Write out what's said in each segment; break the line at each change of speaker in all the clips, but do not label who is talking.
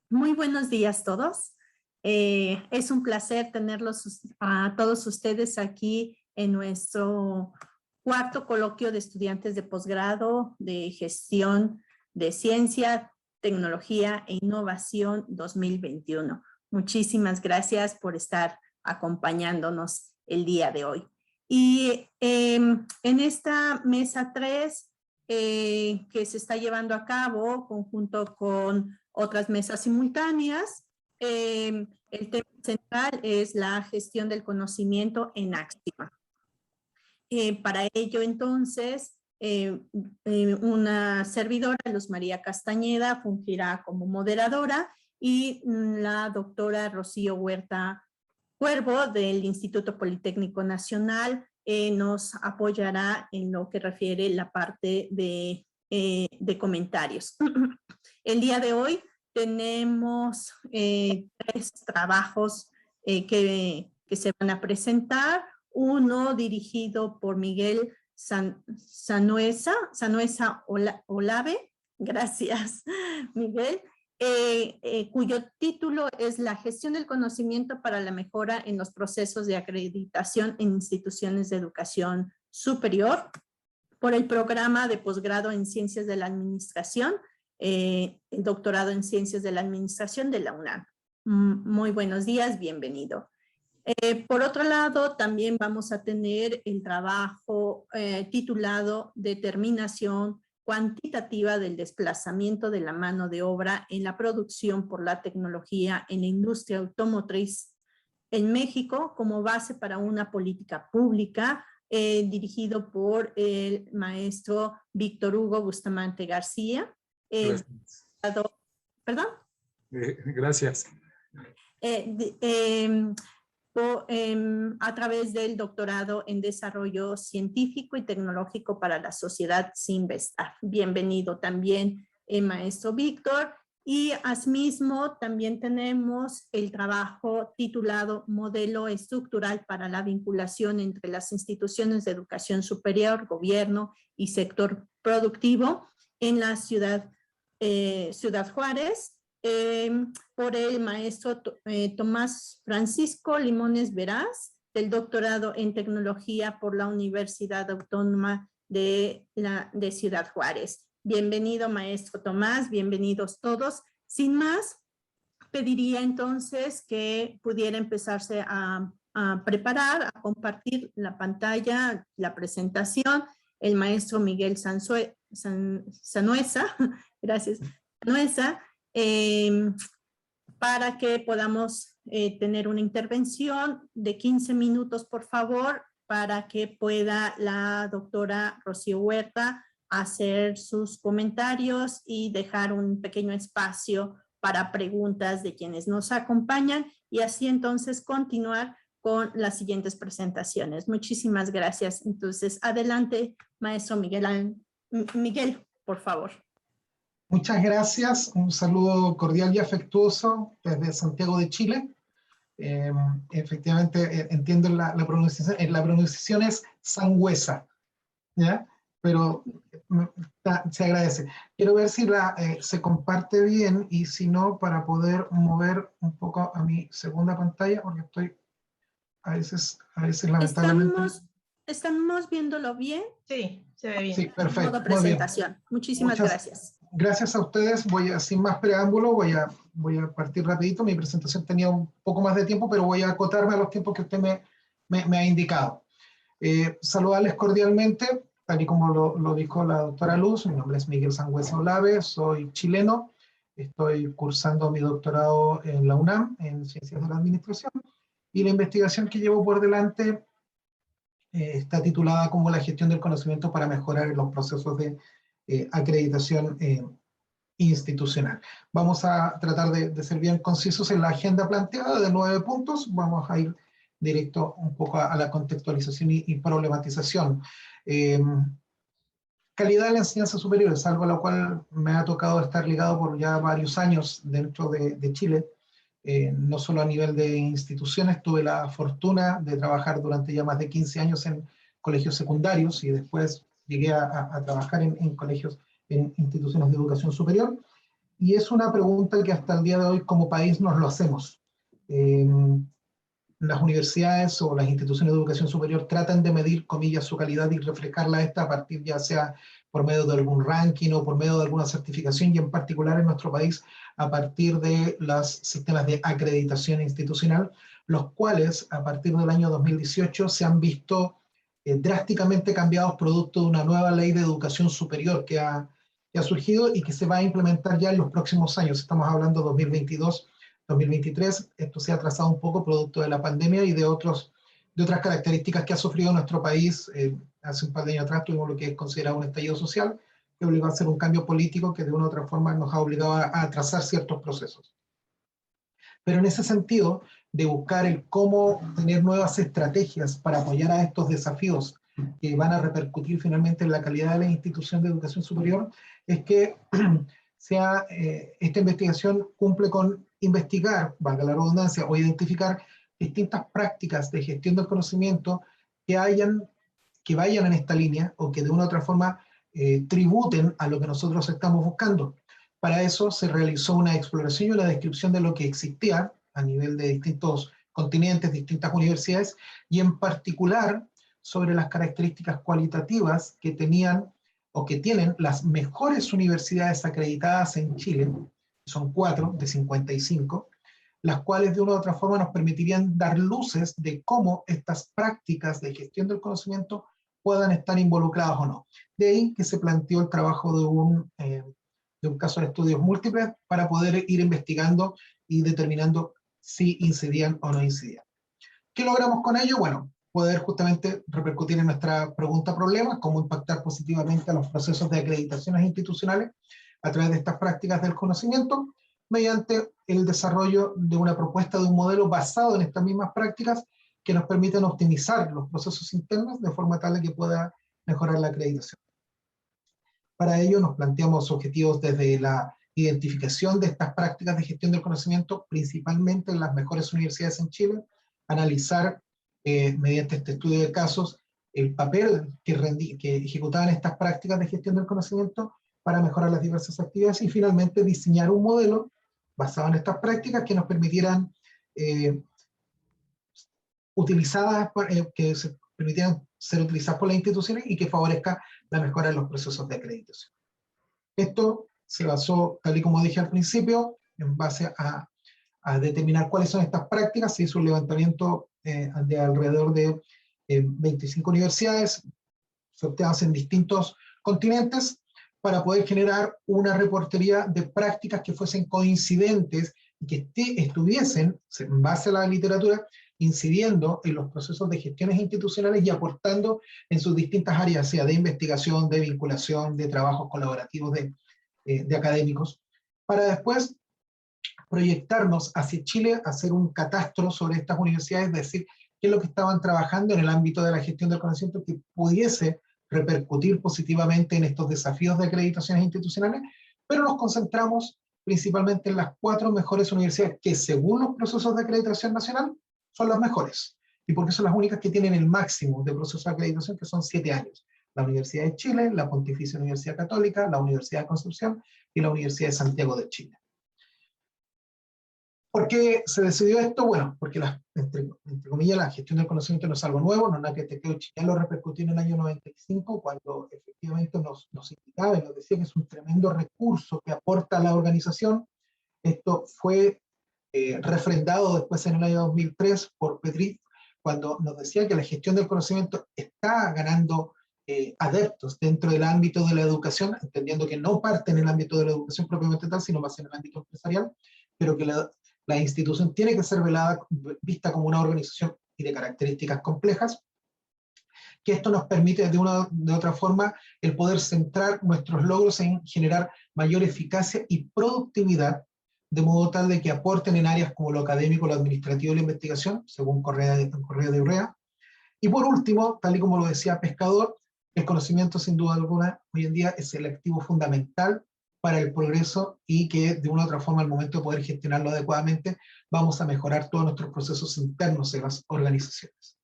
Muy buenos días todos. Es un placer tenerlos a todos ustedes aquí en nuestro cuarto coloquio de estudiantes de posgrado de gestión de ciencia, tecnología e innovación 2021. Muchísimas gracias por estar acompañándonos el día de hoy. Y en esta mesa 3 que se está llevando a cabo conjunto con otras mesas simultáneas. El tema central es la gestión del conocimiento en Axtima. Para ello, entonces, una servidora, Luz María Castañeda, fungirá como moderadora y la doctora Rocío Huerta Cuervo del Instituto Politécnico Nacional nos apoyará en lo que refiere la parte de comentarios. El día de hoy tenemos 3 trabajos que se van a presentar. Uno dirigido por Miguel Sanuesa Olave. Gracias, Miguel. Cuyo título es La gestión del conocimiento para la mejora en los procesos de acreditación en instituciones de educación superior, por el programa de posgrado en Ciencias de la Administración, el doctorado en Ciencias de la Administración de la UNAM. Muy buenos días, bienvenido. Por otro lado, también vamos a tener el trabajo titulado Determinación cuantitativa del desplazamiento de la mano de obra en la producción por la tecnología en la industria automotriz en México como base para una política pública, dirigido por el maestro Víctor Hugo Bustamante García. ¿Perdón?
Gracias.
A través del doctorado en desarrollo científico y tecnológico para la sociedad Sinvestar. Bienvenido también, maestro Víctor. Y asimismo también tenemos el trabajo titulado Modelo estructural para la vinculación entre las instituciones de educación superior, gobierno y sector productivo en la Ciudad Juárez, por el maestro Tomás Francisco Limones Veraz, del doctorado en tecnología por la Universidad Autónoma de Ciudad Juárez. Bienvenido, maestro Tomás, bienvenidos todos. Sin más, pediría entonces que pudiera empezarse a preparar, a compartir la pantalla, la presentación, el maestro Miguel Sanuesa, gracias, Sanuesa, para que podamos tener una intervención de 15 minutos, por favor, para que pueda la doctora Rocío Huerta hacer sus comentarios y dejar un pequeño espacio para preguntas de quienes nos acompañan y así entonces continuar con las siguientes presentaciones. Muchísimas gracias. Entonces, adelante, maestro Miguel. Miguel, por favor.
Muchas gracias. Un saludo cordial y afectuoso desde Santiago de Chile. Efectivamente, entiendo la pronunciación es Sangüesa, ¿ya? Pero se agradece. Quiero ver si se comparte bien y si no, para poder mover un poco a mi segunda pantalla, porque estoy a veces lamentablemente...
¿Estamos viéndolo bien?
Sí, se ve bien.
Sí, perfecto.
Modo presentación. Muchísimas gracias.
Gracias a ustedes. Sin más preámbulo, voy a partir rapidito. Mi presentación tenía un poco más de tiempo, pero voy a acotarme a los tiempos que usted me ha indicado. Saludarles cordialmente, tal y como lo dijo la doctora Luz. Mi nombre es Miguel Sangüesa Olave, soy chileno. Estoy cursando mi doctorado en la UNAM, en Ciencias de la Administración, y la investigación que llevo por delante está titulada como la gestión del conocimiento para mejorar los procesos de acreditación institucional. Vamos a tratar de ser bien concisos en la agenda planteada de 9 puntos. Vamos a ir directo un poco a la contextualización y problematización. Calidad de la enseñanza superior es algo a lo cual me ha tocado estar ligado por ya varios años dentro de Chile. No solo a nivel de instituciones, tuve la fortuna de trabajar durante ya más de 15 años en colegios secundarios y después llegué a trabajar en colegios, en instituciones de educación superior. Y es una pregunta que hasta el día de hoy como país nos lo hacemos. Las universidades o las instituciones de educación superior tratan de medir, comillas, su calidad y reflejarla esta a partir ya sea por medio de algún ranking o por medio de alguna certificación, y en particular en nuestro país a partir de los sistemas de acreditación institucional, los cuales a partir del año 2018 se han visto drásticamente cambiados producto de una nueva ley de educación superior que ha surgido y que se va a implementar ya en los próximos años. Estamos hablando de 2022, 2023, esto se ha atrasado un poco producto de la pandemia y de otras características que ha sufrido nuestro país. Hace un par de años atrás tuvimos lo que es considerado un estallido social, que obligó a hacer un cambio político que de una u otra forma nos ha obligado a atrasar ciertos procesos. Pero en ese sentido, de buscar el cómo tener nuevas estrategias para apoyar a estos desafíos que van a repercutir finalmente en la calidad de la institución de educación superior, es que esta investigación cumple con investigar, valga la redundancia, o identificar distintas prácticas de gestión del conocimiento que vayan en esta línea o que de una u otra forma tributen a lo que nosotros estamos buscando. Para eso se realizó una exploración y una descripción de lo que existía a nivel de distintos continentes, distintas universidades, y en particular sobre las características cualitativas que tenían o que tienen las mejores universidades acreditadas en Chile, son 4 de 55, las cuales de una u otra forma nos permitirían dar luces de cómo estas prácticas de gestión del conocimiento puedan estar involucradas o no. De ahí que se planteó el trabajo de un caso de estudios múltiples para poder ir investigando y determinando si incidían o no incidían. ¿Qué logramos con ello? Bueno, poder justamente repercutir en nuestra pregunta-problema, cómo impactar positivamente a los procesos de acreditaciones institucionales a través de estas prácticas del conocimiento, mediante el desarrollo de una propuesta de un modelo basado en estas mismas prácticas que nos permitan optimizar los procesos internos de forma tal que pueda mejorar la acreditación. Para ello nos planteamos objetivos desde la identificación de estas prácticas de gestión del conocimiento, principalmente en las mejores universidades en Chile, analizar mediante este estudio de casos el papel que ejecutaban estas prácticas de gestión del conocimiento para mejorar las diversas actividades y finalmente diseñar un modelo basado en estas prácticas que nos permitieran que se permitieran ser utilizadas por las instituciones y que favorezca la mejora en los procesos de acreditación. Esto se basó, tal y como dije al principio, en base a determinar cuáles son estas prácticas. Se hizo un levantamiento de alrededor de 25 universidades, sorteadas en distintos continentes, para poder generar una reportería de prácticas que fuesen coincidentes y que estuviesen, en base a la literatura, incidiendo en los procesos de gestiones institucionales y aportando en sus distintas áreas, sea de investigación, de vinculación, de trabajos colaborativos de académicos, para después proyectarnos hacia Chile, hacer un catastro sobre estas universidades, decir qué es lo que estaban trabajando en el ámbito de la gestión del conocimiento que pudiese repercutir positivamente en estos desafíos de acreditaciones institucionales, pero nos concentramos principalmente en las 4 mejores universidades que según los procesos de acreditación nacional son las mejores, y porque son las únicas que tienen el máximo de procesos de acreditación, que son 7 años. La Universidad de Chile, la Pontificia Universidad Católica, la Universidad de Concepción y la Universidad de Santiago de Chile. ¿Por qué se decidió esto? Bueno, porque entre comillas la gestión del conocimiento no es algo nuevo, no es nada que te quedó Chile, lo repercutió en el año 95, cuando efectivamente nos indicaba y nos decía que es un tremendo recurso que aporta a la organización. Esto fue refrendado después en el año 2003 por Petrit, cuando nos decía que la gestión del conocimiento está ganando adeptos dentro del ámbito de la educación, entendiendo que no parte en el ámbito de la educación propiamente tal, sino más en el ámbito empresarial, pero que la institución tiene que ser vista como una organización y de características complejas, que esto nos permite de una de otra forma el poder centrar nuestros logros en generar mayor eficacia y productividad, de modo tal de que aporten en áreas como lo académico, lo administrativo y la investigación, según Correa de Urrea. Y por último, tal y como lo decía Pescador, el conocimiento sin duda alguna hoy en día es el activo fundamental para el progreso y que de una u otra forma al momento de poder gestionarlo adecuadamente vamos a mejorar todos nuestros procesos internos de las organizaciones.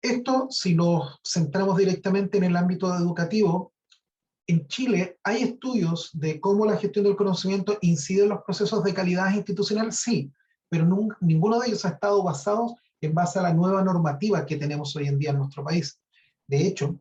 Esto, si nos centramos directamente en el ámbito educativo, en Chile hay estudios de cómo la gestión del conocimiento incide en los procesos de calidad institucional, sí, pero ninguno de ellos ha estado basado en base a la nueva normativa que tenemos hoy en día en nuestro país. De hecho,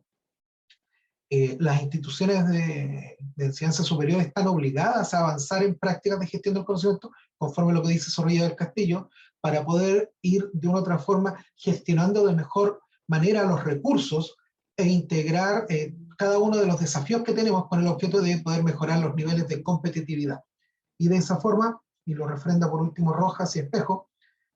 las instituciones de enseñanza superior están obligadas a avanzar en prácticas de gestión del conocimiento, conforme a lo que dice Zorrilla del Castillo, para poder ir de una u otra forma gestionando de mejor manera los recursos e integrar cada uno de los desafíos que tenemos con el objeto de poder mejorar los niveles de competitividad. Y de esa forma, y lo refrenda por último Rojas y Espejo,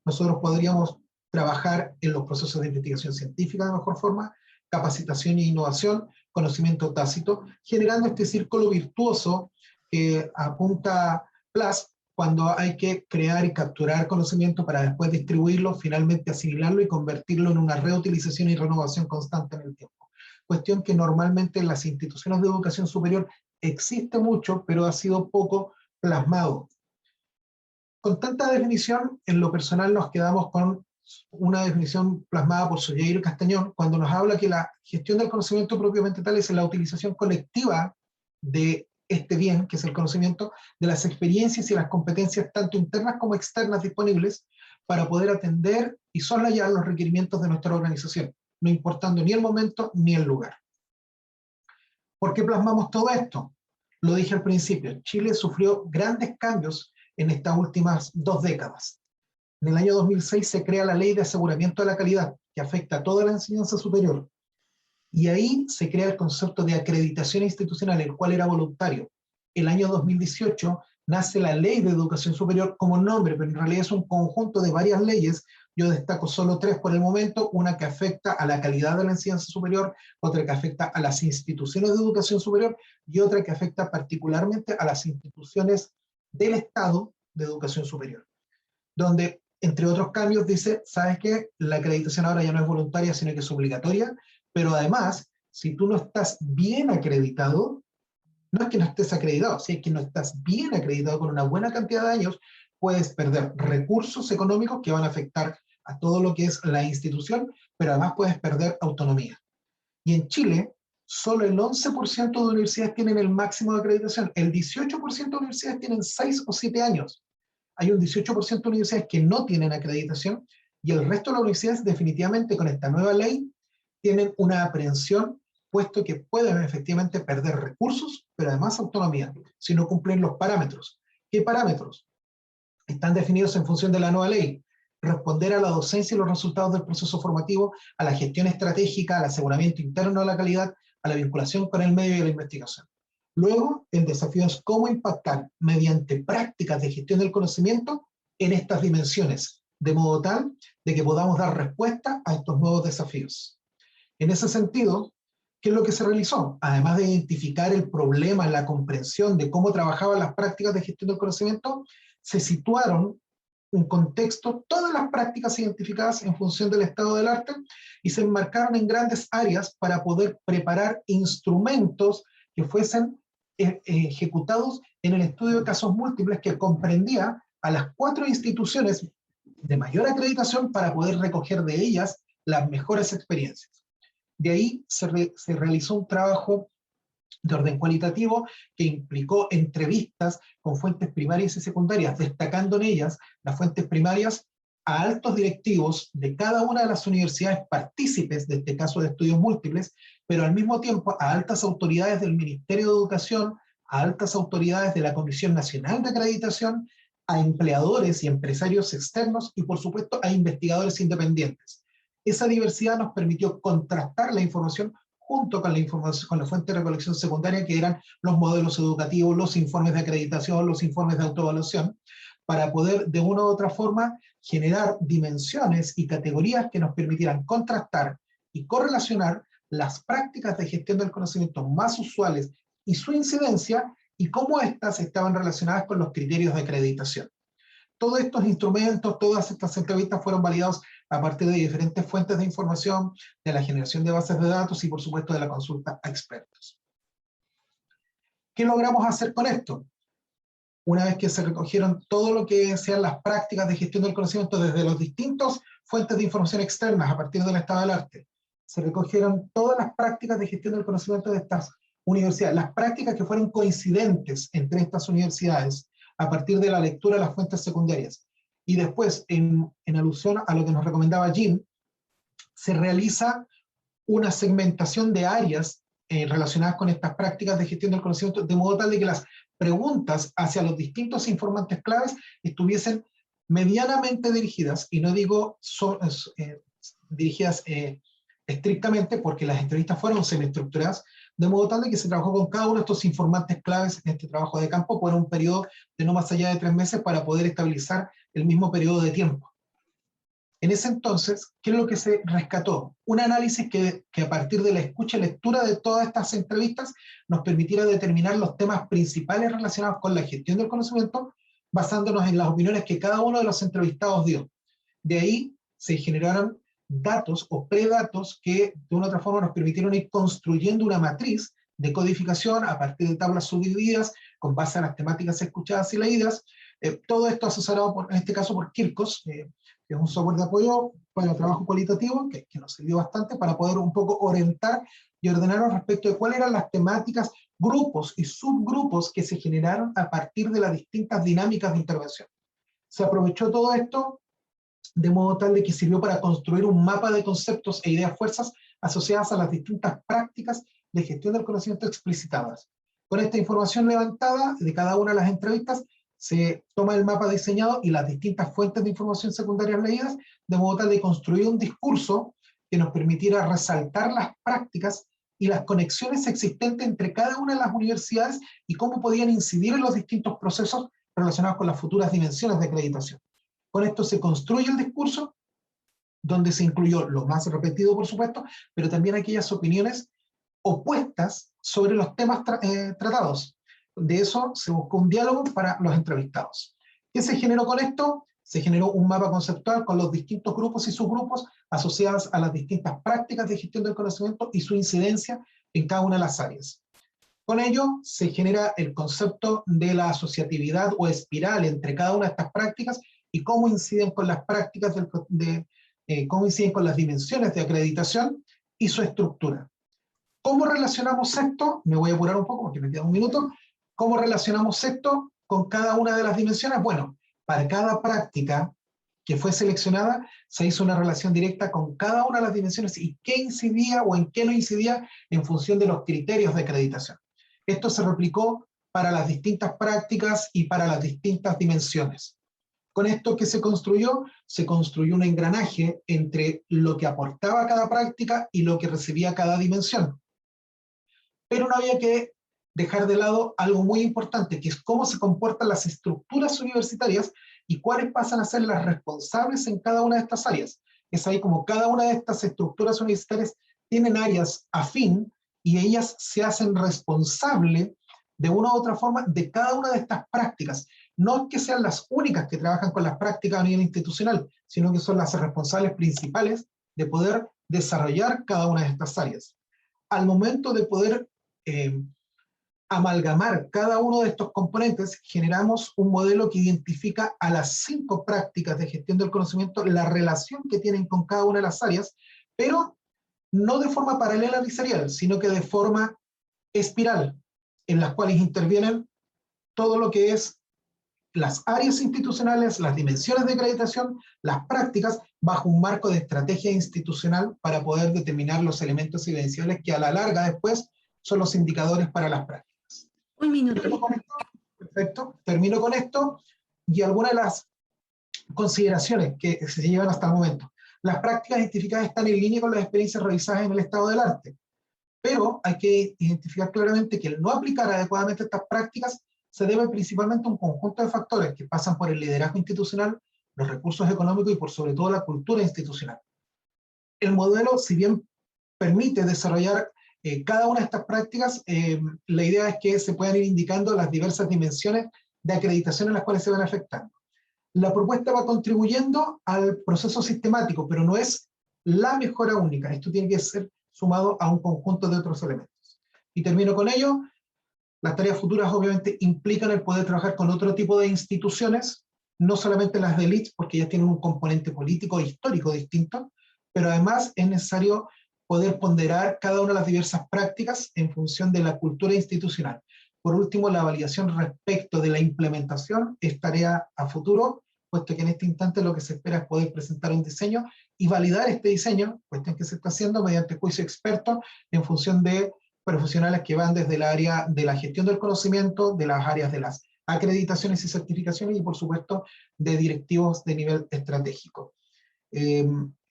nosotros podríamos trabajar en los procesos de investigación científica de mejor forma, capacitación e innovación, conocimiento tácito, generando este círculo virtuoso que apunta Plus cuando hay que crear y capturar conocimiento para después distribuirlo, finalmente asimilarlo y convertirlo en una reutilización y renovación constante en el tiempo. Cuestión que normalmente en las instituciones de educación superior existe mucho, pero ha sido poco plasmado. Con tanta definición, en lo personal nos quedamos con una definición plasmada por Solleiro y Castañón, cuando nos habla que la gestión del conocimiento propiamente tal es la utilización colectiva de este bien, que es el conocimiento, de las experiencias y las competencias tanto internas como externas disponibles para poder atender y soslayar los requerimientos de nuestra organización, no importando ni el momento ni el lugar. ¿Por qué plasmamos todo esto? Lo dije al principio, Chile sufrió grandes cambios en estas últimas 2 décadas. En el año 2006 se crea la Ley de Aseguramiento de la Calidad, que afecta a toda la enseñanza superior. Y ahí se crea el concepto de acreditación institucional, el cual era voluntario. El año 2018 nace la Ley de Educación Superior como nombre, pero en realidad es un conjunto de varias leyes. Yo destaco solo 3 por el momento, una que afecta a la calidad de la enseñanza superior, otra que afecta a las instituciones de educación superior y otra que afecta particularmente a las instituciones del Estado de educación superior, donde entre otros cambios dice, ¿sabes qué? La acreditación ahora ya no es voluntaria, sino que es obligatoria, pero además, si tú no estás bien acreditado, no es que no estés acreditado, si es que no estás bien acreditado con una buena cantidad de años, puedes perder recursos económicos que van a afectar a todo lo que es la institución, pero además puedes perder autonomía. Y en Chile, solo el 11% de universidades tienen el máximo de acreditación, el 18% de universidades tienen 6 o 7 años. Hay un 18% de universidades que no tienen acreditación y el resto de las universidades definitivamente con esta nueva ley tienen una aprehensión, puesto que pueden efectivamente perder recursos, pero además autonomía, si no cumplen los parámetros. ¿Qué parámetros? Están definidos en función de la nueva ley. Responder a la docencia y los resultados del proceso formativo, a la gestión estratégica, al aseguramiento interno de la calidad, a la vinculación con el medio y a la investigación. Luego, el desafío es cómo impactar mediante prácticas de gestión del conocimiento en estas dimensiones, de modo tal de que podamos dar respuesta a estos nuevos desafíos. En ese sentido, ¿qué es lo que se realizó? Además de identificar el problema, la comprensión de cómo trabajaban las prácticas de gestión del conocimiento, se situaron en contexto todas las prácticas identificadas en función del estado del arte y se enmarcaron en grandes áreas para poder preparar instrumentos que fuesen ejecutados en el estudio de casos múltiples que comprendía a las 4 instituciones de mayor acreditación para poder recoger de ellas las mejores experiencias. De ahí se realizó un trabajo de orden cualitativo que implicó entrevistas con fuentes primarias y secundarias, destacando en ellas las fuentes primarias a altos directivos de cada una de las universidades partícipes de este caso de estudios múltiples, pero al mismo tiempo a altas autoridades del Ministerio de Educación, a altas autoridades de la Comisión Nacional de Acreditación, a empleadores y empresarios externos y por supuesto a investigadores independientes. Esa diversidad nos permitió contrastar la información junto con la información, con la fuente de recolección secundaria, que eran los modelos educativos, los informes de acreditación, los informes de autoevaluación, para poder de una u otra forma generar dimensiones y categorías que nos permitieran contrastar y correlacionar las prácticas de gestión del conocimiento más usuales y su incidencia y cómo éstas estaban relacionadas con los criterios de acreditación. Todos estos instrumentos, todas estas entrevistas fueron validados a partir de diferentes fuentes de información, de la generación de bases de datos y por supuesto de la consulta a expertos. ¿Qué logramos hacer con esto? Una vez que se recogieron todo lo que sean las prácticas de gestión del conocimiento desde las distintas fuentes de información externas a partir del estado del arte, se recogieron todas las prácticas de gestión del conocimiento de estas universidades, las prácticas que fueron coincidentes entre estas universidades a partir de la lectura de las fuentes secundarias. Y después, en alusión a lo que nos recomendaba Jim, se realiza una segmentación de áreas relacionadas con estas prácticas de gestión del conocimiento, de modo tal de que las preguntas hacia los distintos informantes claves estuviesen medianamente dirigidas, y no digo dirigidas estrictamente, porque las entrevistas fueron semiestructuradas, de modo tal de que se trabajó con cada uno de estos informantes claves en este trabajo de campo por un periodo de no más allá de 3 meses para poder estabilizar el mismo periodo de tiempo. En ese entonces, ¿qué es lo que se rescató? Un análisis que a partir de la escucha y lectura de todas estas entrevistas nos permitiera determinar los temas principales relacionados con la gestión del conocimiento, basándonos en las opiniones que cada uno de los entrevistados dio. De ahí se generaron datos o predatos que de una u otra forma nos permitieron ir construyendo una matriz de codificación a partir de tablas subdivididas con base a las temáticas escuchadas y leídas. Todo esto asesorado, en este caso, por Kirkos, que es un software de apoyo para el trabajo cualitativo, que nos sirvió bastante para poder un poco orientar y ordenar respecto de cuáles eran las temáticas, grupos y subgrupos que se generaron a partir de las distintas dinámicas de intervención. Se aprovechó todo esto de modo tal de que sirvió para construir un mapa de conceptos e ideas fuerzas asociadas a las distintas prácticas de gestión del conocimiento explicitadas. Con esta información levantada de cada una de las entrevistas, se toma el mapa diseñado y las distintas fuentes de información secundarias leídas, de modo tal de construir un discurso que nos permitiera resaltar las prácticas y las conexiones existentes entre cada una de las universidades y cómo podían incidir en los distintos procesos relacionados con las futuras dimensiones de acreditación. Con esto se construye el discurso, donde se incluyó lo más repetido, por supuesto, pero también aquellas opiniones opuestas sobre los temas tratados. De eso se buscó un diálogo para los entrevistados. ¿Qué se generó con esto? Se generó un mapa conceptual con los distintos grupos y subgrupos asociados a las distintas prácticas de gestión del conocimiento y su incidencia en cada una de las áreas. Con ello se genera el concepto de la asociatividad o espiral entre cada una de estas prácticas y cómo inciden con las prácticas, cómo inciden con las dimensiones de acreditación y su estructura. ¿Cómo relacionamos esto? Me voy a apurar un poco porque me queda un minuto. ¿Cómo relacionamos esto con cada una de las dimensiones? Bueno, para cada práctica que fue seleccionada, se hizo una relación directa con cada una de las dimensiones y qué incidía o en qué no incidía en función de los criterios de acreditación. Esto se replicó para las distintas prácticas y para las distintas dimensiones. Con esto que se construyó un engranaje entre lo que aportaba cada práctica y lo que recibía cada dimensión. Pero no había que dejar de lado algo muy importante, que es cómo se comportan las estructuras universitarias y cuáles pasan a ser las responsables en cada una de estas áreas. Es ahí como cada una de estas estructuras universitarias tienen áreas afín y ellas se hacen responsable de una u otra forma de cada una de estas prácticas. No que sean las únicas que trabajan con las prácticas a nivel institucional, sino que son las responsables principales de poder desarrollar cada una de estas áreas. Al momento de poder amalgamar cada uno de estos componentes, generamos un modelo que identifica a las 5 prácticas de gestión del conocimiento, la relación que tienen con cada una de las áreas, pero no de forma paralela ni serial, sino que de forma espiral, en las cuales intervienen todo lo que es las áreas institucionales, las dimensiones de acreditación, las prácticas, bajo un marco de estrategia institucional para poder determinar los elementos evidenciales que a la larga después son los indicadores para las prácticas.
Un minuto.
Perfecto, termino con esto y algunas de las consideraciones que se llevan hasta el momento. Las prácticas identificadas están en línea con las experiencias realizadas en el estado del arte, pero hay que identificar claramente que el no aplicar adecuadamente estas prácticas se debe principalmente a un conjunto de factores que pasan por el liderazgo institucional, los recursos económicos y por sobre todo la cultura institucional. El modelo, si bien permite desarrollar cada una de estas prácticas, la idea es que se puedan ir indicando las diversas dimensiones de acreditación en las cuales se van afectando. La propuesta va contribuyendo al proceso sistemático, pero no es la mejora única. Esto tiene que ser sumado a un conjunto de otros elementos. Y termino con ello. Las tareas futuras obviamente implican el poder trabajar con otro tipo de instituciones, no solamente las de LITS, porque ya tienen un componente político e histórico distinto, pero además es necesario poder ponderar cada una de las diversas prácticas en función de la cultura institucional. Por último, la validación respecto de la implementación es tarea a futuro, puesto que en este instante lo que se espera es poder presentar un diseño y validar este diseño, cuestión que se está haciendo mediante juicio experto en función de profesionales que van desde el área de la gestión del conocimiento, de las áreas de las acreditaciones y certificaciones y por supuesto de directivos de nivel estratégico.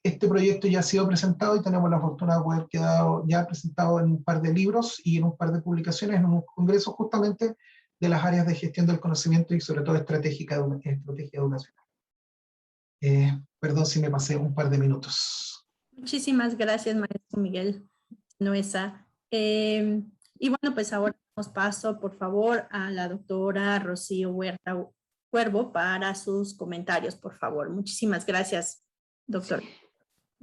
Este proyecto ya ha sido presentado y tenemos la fortuna de poder quedado ya presentado en un par de libros y en un par de publicaciones en un congreso justamente de las áreas de gestión del conocimiento y sobre todo estrategia educacional. Perdón si me pasé un par de minutos.
Muchísimas gracias, maestro Miguel Nuesa. Y bueno, pues ahora damos paso, por favor, a la doctora Rocío Huerta Cuervo para sus comentarios, por favor. Muchísimas gracias, doctora.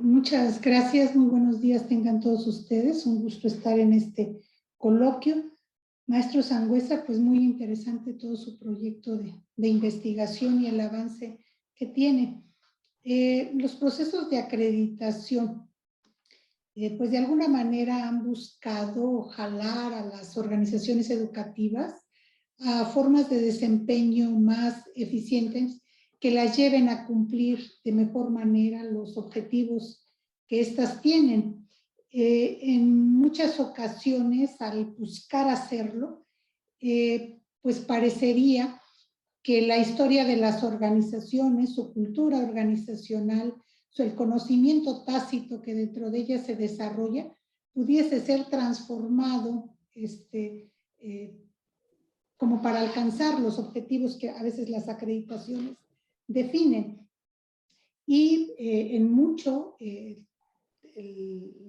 Muchas gracias, muy buenos días tengan todos ustedes, un gusto estar en este coloquio. Maestro Sangüesa, pues muy interesante todo su proyecto de investigación y el avance que tiene. Los procesos de acreditación, pues de alguna manera han buscado jalar a las organizaciones educativas a formas de desempeño más eficientes que las lleven a cumplir de mejor manera los objetivos que éstas tienen. En muchas ocasiones, al buscar hacerlo, pues parecería que la historia de las organizaciones, su cultura organizacional, el conocimiento tácito que dentro de ellas se desarrolla, pudiese ser transformado como para alcanzar los objetivos que a veces las acreditaciones definen. Y en mucho,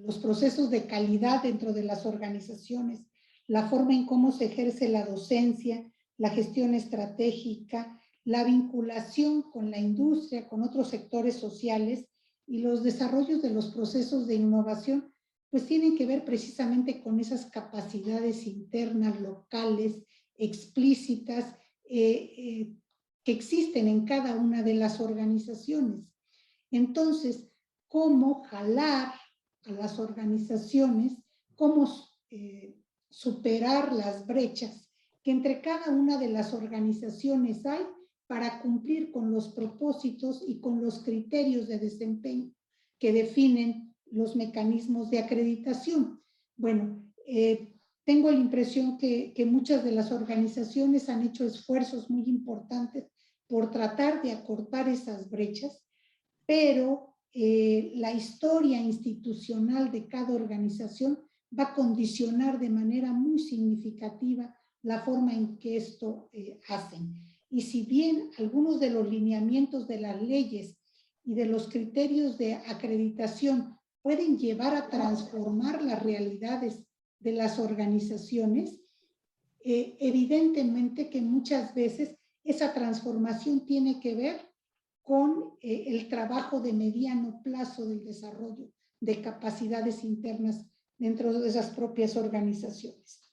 los procesos de calidad dentro de las organizaciones, la forma en cómo se ejerce la docencia, la gestión estratégica, la vinculación con la industria, con otros sectores sociales y los desarrollos de los procesos de innovación, pues tienen que ver precisamente con esas capacidades internas, locales, explícitas, que existen en cada una de las organizaciones. Entonces, ¿cómo jalar a las organizaciones? ¿Cómo superar las brechas que entre cada una de las organizaciones hay para cumplir con los propósitos y con los criterios de desempeño que definen los mecanismos de acreditación? Bueno, tengo la impresión que muchas de las organizaciones han hecho esfuerzos muy importantes por tratar de acortar esas brechas, pero la historia institucional de cada organización va a condicionar de manera muy significativa la forma en que esto hacen. Y si bien algunos de los lineamientos de las leyes y de los criterios de acreditación pueden llevar a transformar las realidades de las organizaciones, evidentemente que muchas veces esa transformación tiene que ver con el trabajo de mediano plazo del desarrollo de capacidades internas dentro de esas propias organizaciones.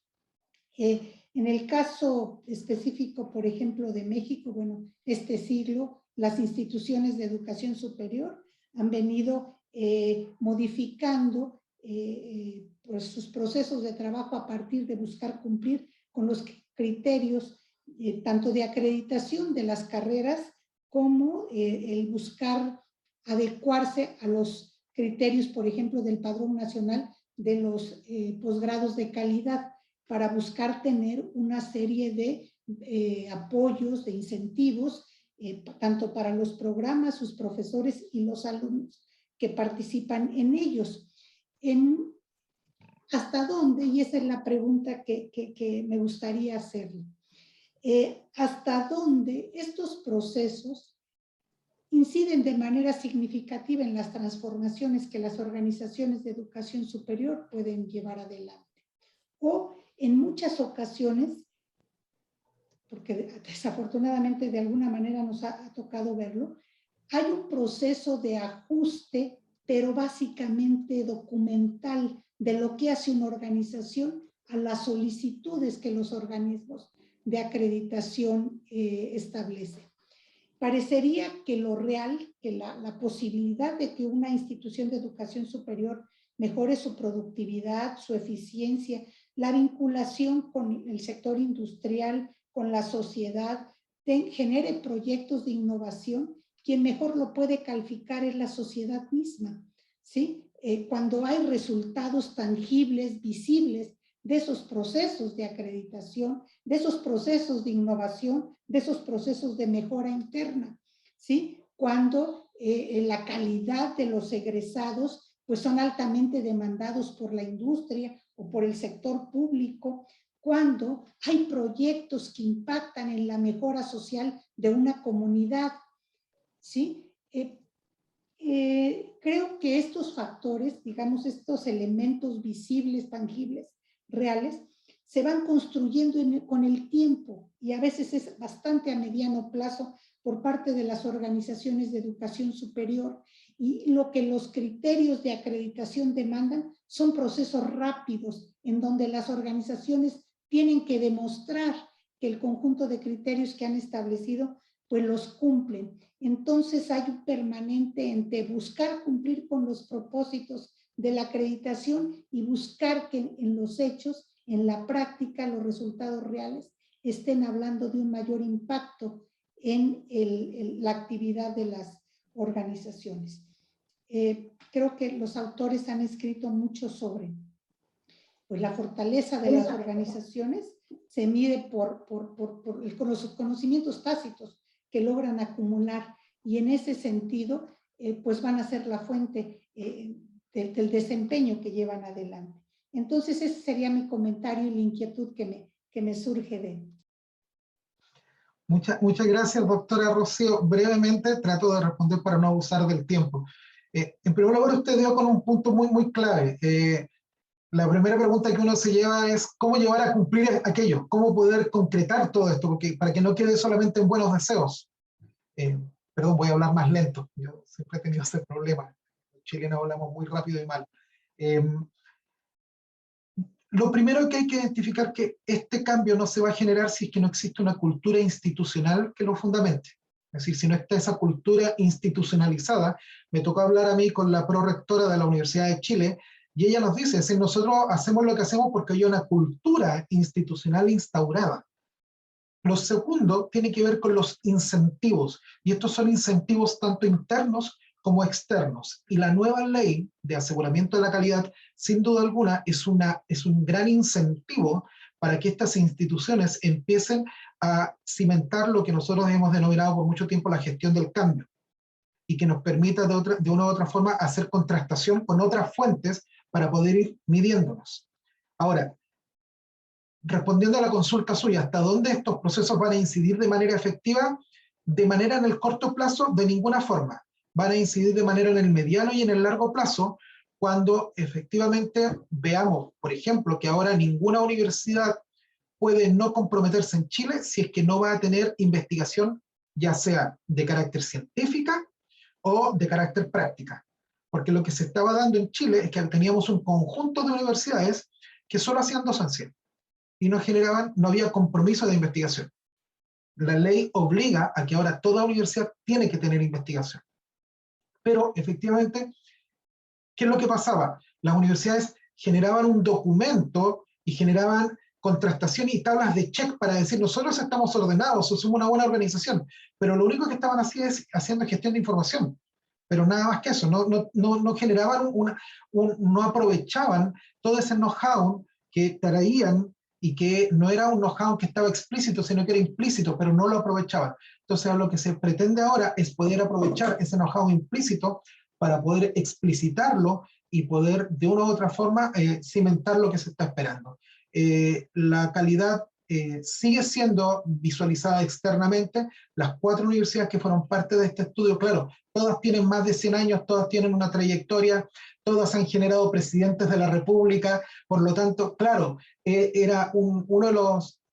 En el caso específico, por ejemplo, de México, bueno, este siglo, las instituciones de educación superior han venido modificando pues sus procesos de trabajo a partir de buscar cumplir con los criterios tanto de acreditación de las carreras como el buscar adecuarse a los criterios, por ejemplo, del Padrón Nacional de los posgrados de calidad, para buscar tener una serie de apoyos, de incentivos, tanto para los programas, sus profesores y los alumnos que participan en ellos. ¿Hasta dónde? Y esa es la pregunta que me gustaría hacerle. ¿Hasta dónde estos procesos inciden de manera significativa en las transformaciones que las organizaciones de educación superior pueden llevar adelante? O en muchas ocasiones, porque desafortunadamente de alguna manera nos ha tocado verlo, hay un proceso de ajuste, pero básicamente documental, de lo que hace una organización a las solicitudes que los organismos de acreditación establecen. Parecería que lo real, que la posibilidad de que una institución de educación superior mejore su productividad, su eficiencia, la vinculación con el sector industrial, con la sociedad, genere proyectos de innovación, quien mejor lo puede calificar es la sociedad misma, ¿sí? Cuando hay resultados tangibles, visibles, de esos procesos de acreditación, de esos procesos de innovación, de esos procesos de mejora interna, ¿sí? Cuando la calidad de los egresados pues son altamente demandados por la industria o por el sector público, cuando hay proyectos que impactan en la mejora social de una comunidad, ¿sí? Creo que estos factores, digamos, estos elementos visibles, tangibles, reales, se van construyendo con el tiempo y a veces es bastante a mediano plazo por parte de las organizaciones de educación superior, y lo que los criterios de acreditación demandan son procesos rápidos en donde las organizaciones tienen que demostrar que el conjunto de criterios que han establecido pues los cumplen. Entonces hay un permanente entre buscar cumplir con los propósitos de la acreditación y buscar que en los hechos, en la práctica, los resultados reales estén hablando de un mayor impacto en la actividad de las organizaciones. Creo que los autores han escrito mucho sobre pues, la fortaleza de las organizaciones se mide por los conocimientos tácitos que logran acumular, y en ese sentido pues van a ser la fuente del desempeño que llevan adelante. Entonces ese sería mi comentario y la inquietud que me surge de...
Muchas gracias, doctora Rocío. Brevemente trato de responder para no abusar del tiempo. En primer lugar, usted dio con un punto muy clave. La primera pregunta que uno se lleva es cómo llevar a cumplir aquello, cómo poder concretar todo esto, porque para que no quede solamente en buenos deseos. Perdón, voy a hablar más lento. Yo siempre he tenido ese problema. Los chilenos hablamos muy rápido y mal. Lo primero que hay que identificar que este cambio no se va a generar si es que no existe una cultura institucional que lo fundamente. Es decir, si no está esa cultura institucionalizada. Me tocó hablar a mí con la prorectora de la Universidad de Chile y ella nos dice, es decir, nosotros hacemos lo que hacemos porque hay una cultura institucional instaurada. Lo segundo tiene que ver con los incentivos, y estos son incentivos tanto internos como externos. Y la nueva ley de aseguramiento de la calidad, sin duda alguna, es un gran incentivo para que estas instituciones empiecen a cimentar lo que nosotros hemos denominado por mucho tiempo la gestión del cambio, y que nos permita de una u otra forma hacer contrastación con otras fuentes para poder ir midiéndonos. Ahora, respondiendo a la consulta suya, ¿hasta dónde estos procesos van a incidir de manera efectiva? De manera en el corto plazo, de ninguna forma. Van a incidir de manera en el mediano y en el largo plazo, cuando efectivamente veamos, por ejemplo, que ahora ninguna universidad puede no comprometerse en Chile si es que no va a tener investigación, ya sea de carácter científica o de carácter práctica. Porque lo que se estaba dando en Chile es que teníamos un conjunto de universidades que solo hacían docencia y no había compromiso de investigación. La ley obliga a que ahora toda universidad tiene que tener investigación. Pero efectivamente, ¿qué es lo que pasaba? Las universidades generaban un documento y generaban contrastación y tablas de check para decir, nosotros estamos ordenados, somos una buena organización, pero lo único que estaban haciendo es gestión de información. Pero nada más que eso, no generaban no aprovechaban todo ese know-how que traían, y que no era un know-how que estaba explícito, sino que era implícito, pero no lo aprovechaban. Entonces, lo que se pretende ahora es poder aprovechar ese know-how implícito para poder explicitarlo y poder, de una u otra forma, cimentar lo que se está esperando. La calidad sigue siendo visualizada externamente. Las 4 universidades que fueron parte de este estudio, claro, todas tienen más de 100 años, todas tienen una trayectoria, todas han generado presidentes de la República, por lo tanto, claro, era uno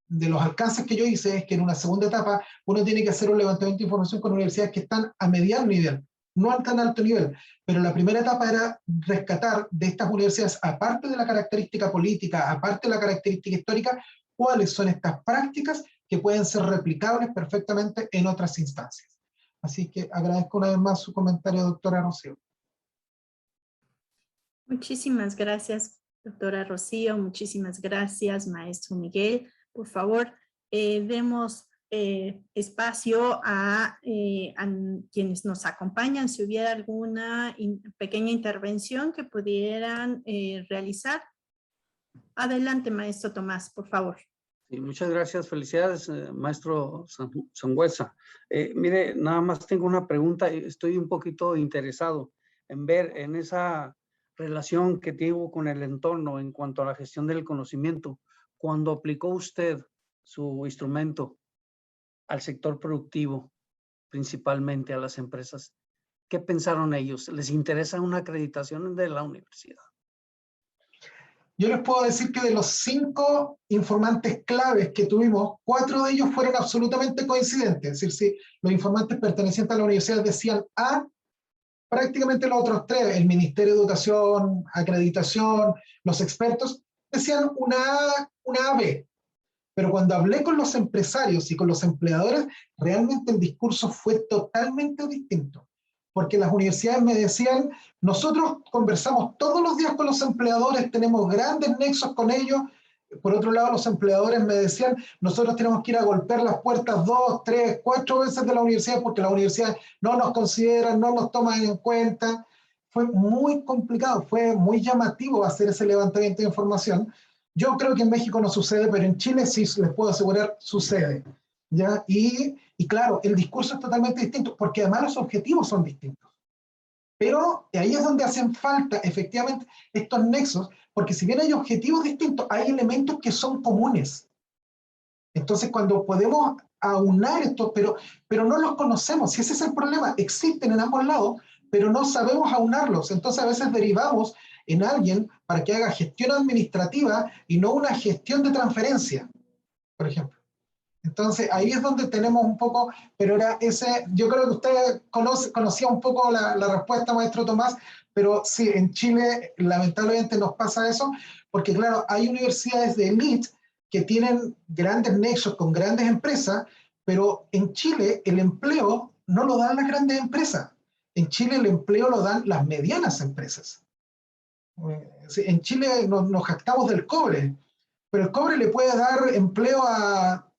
de los alcances que yo hice es que en una segunda etapa uno tiene que hacer un levantamiento de información con universidades que están a mediano nivel, no a tan alto nivel, pero la primera etapa era rescatar de estas universidades, aparte de la característica política, aparte de la característica histórica, cuáles son estas prácticas que pueden ser replicables perfectamente en otras instancias. Así que agradezco una vez más su comentario, doctora Rocío.
Muchísimas gracias, doctora Rocío. Muchísimas gracias, maestro Miguel. Por favor, demos espacio a quienes nos acompañan. Si hubiera alguna pequeña intervención que pudieran realizar. Adelante, maestro Tomás, por favor.
Sí, muchas gracias. Felicidades, maestro Sangüesa. Mire, nada más tengo una pregunta. Estoy un poquito interesado en ver en esa relación que tuvo con el entorno en cuanto a la gestión del conocimiento. Cuando aplicó usted su instrumento al sector productivo, principalmente a las empresas, ¿qué pensaron ellos? ¿Les interesa una acreditación de la universidad?
Yo les puedo decir que de los 5 informantes claves que tuvimos, 4 de ellos fueron absolutamente coincidentes. Es decir, si los informantes pertenecientes a la universidad decían A, prácticamente los otros 3, el Ministerio de Educación, Acreditación, los expertos, decían una A, una AB. Pero cuando hablé con los empresarios y con los empleadores, realmente el discurso fue totalmente distinto. Porque las universidades me decían, nosotros conversamos todos los días con los empleadores, tenemos grandes nexos con ellos. Por otro lado, los empleadores me decían, nosotros tenemos que ir a golpear las puertas 2, 3, 4 veces de la universidad porque la universidad no nos considera, no nos toma en cuenta. Fue muy complicado, fue muy llamativo hacer ese levantamiento de información. Yo creo que en México no sucede, pero en Chile sí les puedo asegurar sucede. ¿Ya? Y claro, el discurso es totalmente distinto, porque además los objetivos son distintos. Pero ahí es donde hacen falta efectivamente estos nexos, porque si bien hay objetivos distintos, hay elementos que son comunes. Entonces cuando podemos aunar estos, pero no los conocemos, si ese es el problema, existen en ambos lados, pero no sabemos aunarlos. Entonces a veces derivamos en alguien para que haga gestión administrativa y no una gestión de transferencia, por ejemplo. Entonces ahí es donde tenemos un poco, pero era ese, yo creo que usted conocía un poco la respuesta, maestro Tomás, pero sí, en Chile lamentablemente nos pasa eso, porque claro, hay universidades de élite que tienen grandes nexos con grandes empresas, pero en Chile el empleo no lo dan las grandes empresas, en Chile el empleo lo dan las medianas empresas. En Chile nos jactamos del cobre, pero el cobre le puede dar empleo a,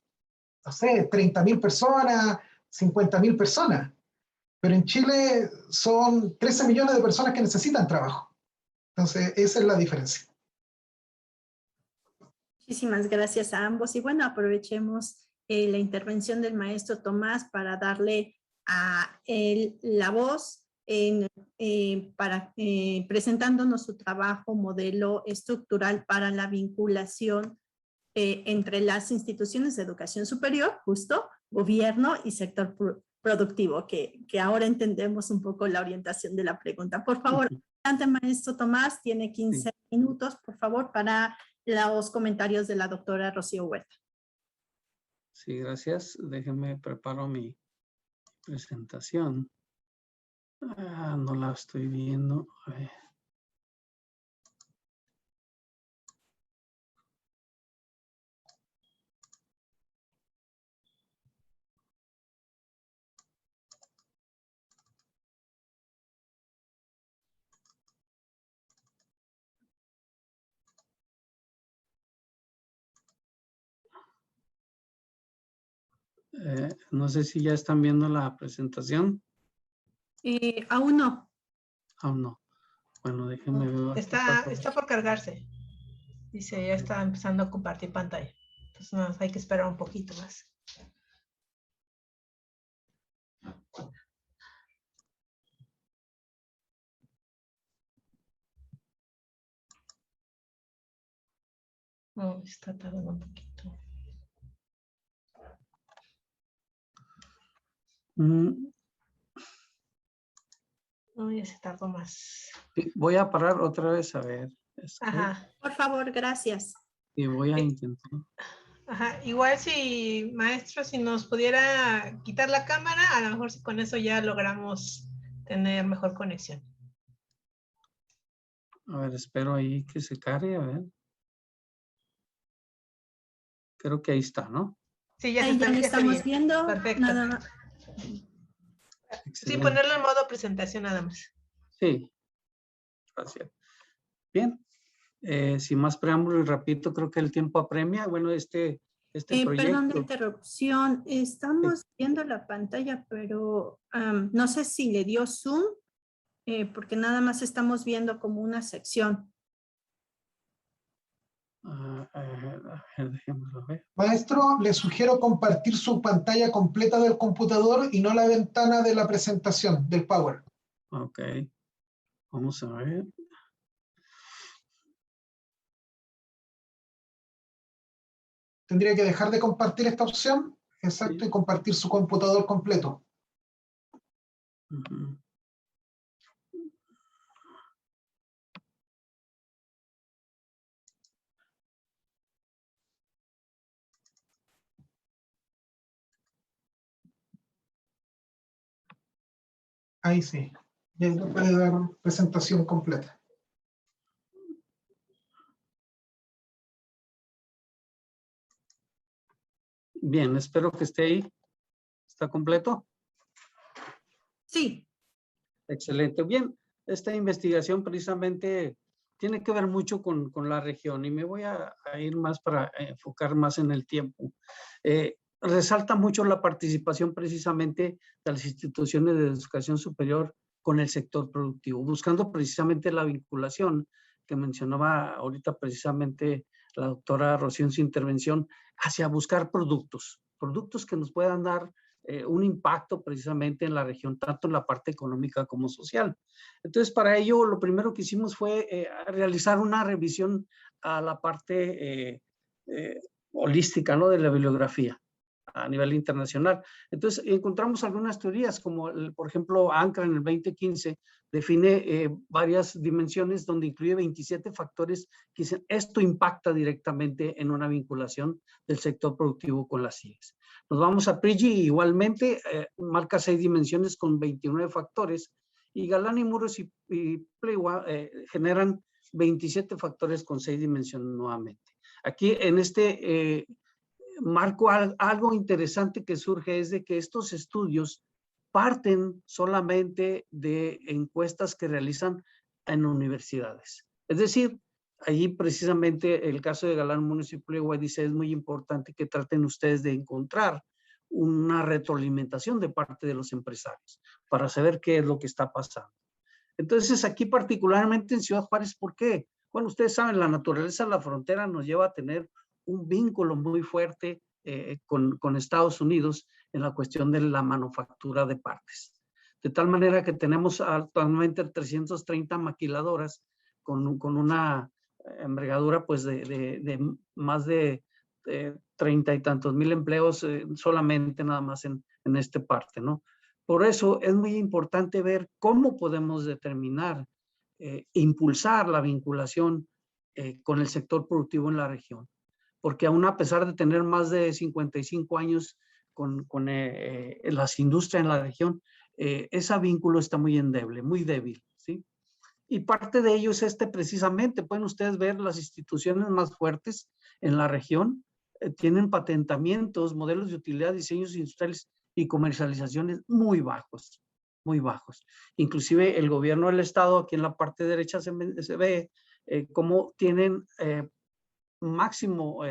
no sé, 30.000 personas, 50.000 personas. Pero en Chile son 13 millones de personas que necesitan trabajo. Entonces, esa es la diferencia.
Muchísimas gracias a ambos. Y bueno, aprovechemos la intervención del maestro Tomás para darle a él la voz presentándonos su trabajo modelo estructural para la vinculación entre las instituciones de educación superior, justo, gobierno y sector productivo, que ahora entendemos un poco la orientación de la pregunta. Por favor, adelante, maestro Tomás, tiene 15 minutos, por favor, para los comentarios de la doctora Rocío Huerta.
Sí, gracias. Déjenme preparo mi presentación. No la estoy viendo. A ver. No sé si ya están viendo la presentación.
Aún no.
Aún no. Bueno, déjenme ver.
Está por cargarse. Dice, ya está empezando a compartir pantalla. Entonces, no, hay que esperar un poquito más. No, está tardando un poquito. No, ya se tardó más.
Voy a parar otra vez a ver.
Ajá.
Por favor, gracias.
Y voy a intentar.
Ajá. Igual si, maestro, si nos pudiera quitar la cámara, a lo mejor si con eso ya logramos tener mejor conexión.
A ver, espero ahí que se cargue, a ver. Creo que ahí está, ¿no?
Sí, ya,
Ahí ya lo estamos viendo.
Perfecto.
Nada más.
Sí, ponerlo en modo presentación nada más.
Sí. Gracias. Bien, sin más preámbulo y repito, creo que el tiempo apremia. Bueno, este
Perdón de
proyecto.
interrupción. Estamos viendo la pantalla, pero no sé si le dio zoom, porque nada más estamos viendo como una sección.
Dejémoslo ver.
Maestro, le sugiero compartir su pantalla completa del computador y no la ventana de la presentación, del Power.
Ok, vamos a ver.
Tendría que dejar de compartir esta opción, exacto,
Sí.
y compartir su computador completo.
Ujú.
Ahí sí, ya le puede dar presentación completa.
Bien, espero que esté ahí. ¿Está completo?
Sí.
Excelente. Bien, esta investigación precisamente tiene que ver mucho con la región y me voy a ir más para enfocar más en el tiempo. Resalta mucho la participación precisamente de las instituciones de educación superior con el sector productivo, buscando precisamente la vinculación que mencionaba ahorita precisamente la doctora Rocío en su intervención, hacia buscar productos que nos puedan dar un impacto precisamente en la región, tanto en la parte económica como social. Entonces, para ello, lo primero que hicimos fue realizar una revisión a la parte holística, ¿no?, de la bibliografía a nivel internacional. Entonces, encontramos algunas teorías, como por ejemplo, ANCRA en el 2015 define varias dimensiones donde incluye 27 factores que dicen esto impacta directamente en una vinculación del sector productivo con las IES. Nos vamos a PRIGI, igualmente marca 6 dimensiones con 29 factores, y Galán y Muros y Plegua generan 27 factores con 6 dimensiones nuevamente. Aquí en este marco, algo interesante que surge es de que estos estudios parten solamente de encuestas que realizan en universidades. Es decir, allí precisamente el caso de Galán, Muros y Plegua dice es muy importante que traten ustedes de encontrar una retroalimentación de parte de los empresarios para saber qué es lo que está pasando. Entonces, aquí particularmente en Ciudad Juárez, ¿por qué? Bueno, ustedes saben, la naturaleza de la frontera nos lleva a tener un vínculo muy fuerte con Estados Unidos en la cuestión de la manufactura de partes. De tal manera que tenemos actualmente 330 maquiladoras con una envergadura pues de más de 30 y tantos mil empleos solamente nada más en esta parte, ¿no? Por eso es muy importante ver cómo podemos determinar, impulsar la vinculación con el sector productivo en la región. Porque aún a pesar de tener más de 55 años con las industrias en la región, ese vínculo está muy endeble, muy débil, ¿sí? Y parte de ello es precisamente, pueden ustedes ver las instituciones más fuertes en la región, tienen patentamientos, modelos de utilidad, diseños industriales y comercializaciones muy bajos, muy bajos. Inclusive el gobierno del estado, aquí en la parte derecha se ve cómo tienen máximo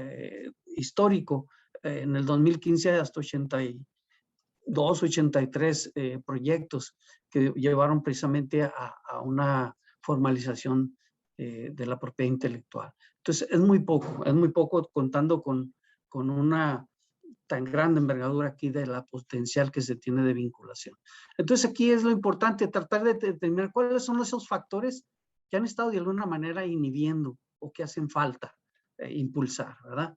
histórico en el 2015 hasta 82, 83 proyectos que llevaron precisamente a una formalización de la propiedad intelectual. Entonces, es muy poco contando con una tan grande envergadura aquí de la potencial que se tiene de vinculación. Entonces, aquí es lo importante, tratar de determinar cuáles son esos factores que han estado de alguna manera inhibiendo o que hacen falta impulsar, ¿verdad?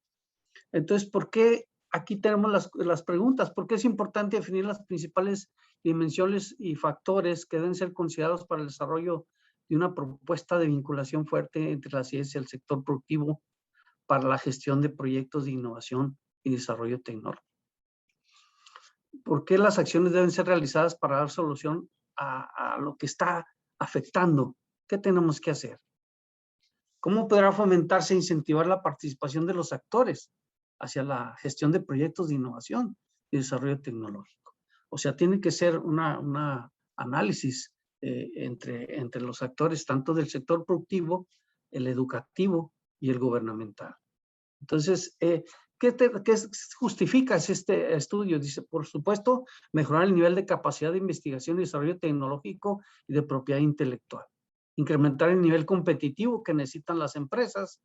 Entonces, ¿por qué? Aquí tenemos las preguntas. ¿Por qué es importante definir las principales dimensiones y factores que deben ser considerados para el desarrollo de una propuesta de vinculación fuerte entre la ciencia y el sector productivo para la gestión de proyectos de innovación y desarrollo tecnológico? ¿Por qué las acciones deben ser realizadas para dar solución a lo que está afectando? ¿Qué tenemos que hacer? ¿Cómo podrá fomentarse e incentivar la participación de los actores hacia la gestión de proyectos de innovación y desarrollo tecnológico? O sea, tiene que ser un análisis entre los actores, tanto del sector productivo el educativo y el gubernamental. Entonces, ¿qué justifica este estudio? Dice, por supuesto, mejorar el nivel de capacidad de investigación y desarrollo tecnológico y de propiedad intelectual. Incrementar el nivel competitivo que necesitan las empresas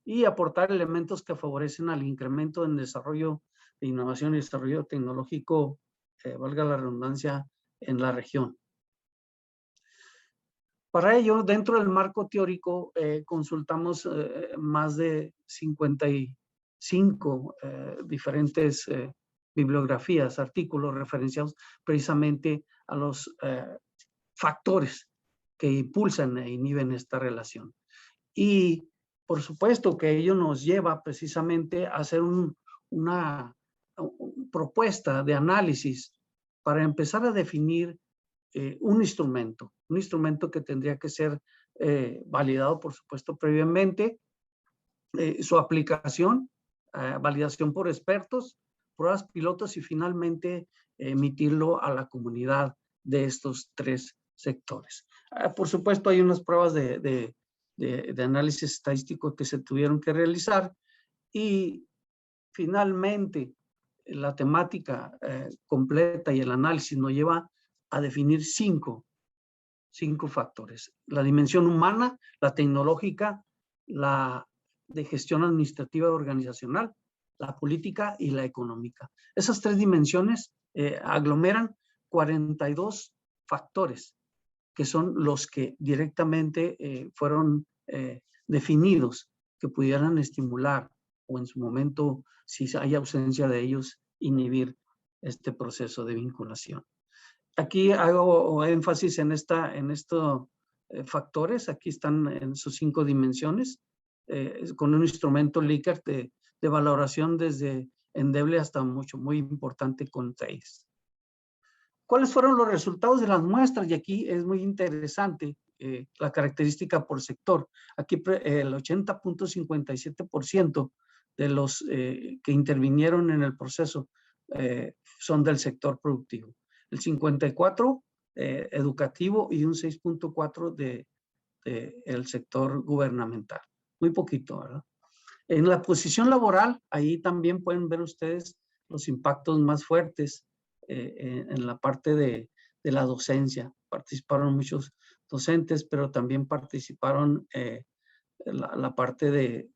y aportar elementos que favorecen al incremento en desarrollo de innovación y desarrollo tecnológico, valga la redundancia, en la región. Para ello, dentro del marco teórico, consultamos más de 55 diferentes bibliografías, artículos referenciados precisamente a los factores que impulsan e inhiben esta relación. Y por supuesto que ello nos lleva precisamente a hacer una propuesta de análisis para empezar a definir un instrumento que tendría que ser validado, por supuesto, previamente, su aplicación, validación por expertos, pruebas pilotos y finalmente emitirlo a la comunidad de estos tres sectores. Por supuesto, hay unas pruebas de análisis estadístico que se tuvieron que realizar y finalmente la temática completa y el análisis nos lleva a definir cinco factores: la dimensión humana, la tecnológica, la de gestión administrativa y organizacional, la política y la económica. Esas tres dimensiones aglomeran 42 factores que son los que directamente fueron definidos que pudieran estimular o en su momento, si hay ausencia de ellos, inhibir este proceso de vinculación. Aquí hago énfasis en estos factores. Aquí están en sus 5 dimensiones, con un instrumento Likert de valoración desde endeble hasta muy importante con 6. ¿Cuáles fueron los resultados de las muestras? Y aquí es muy interesante la característica por sector. Aquí el 80.57% de los que intervinieron en el proceso son del sector productivo. El 54% educativo y un 6.4% del sector gubernamental. Muy poquito, ¿verdad? En la posición laboral, ahí también pueden ver ustedes los impactos más fuertes en la parte de la docencia. Participaron muchos docentes, pero también participaron la parte de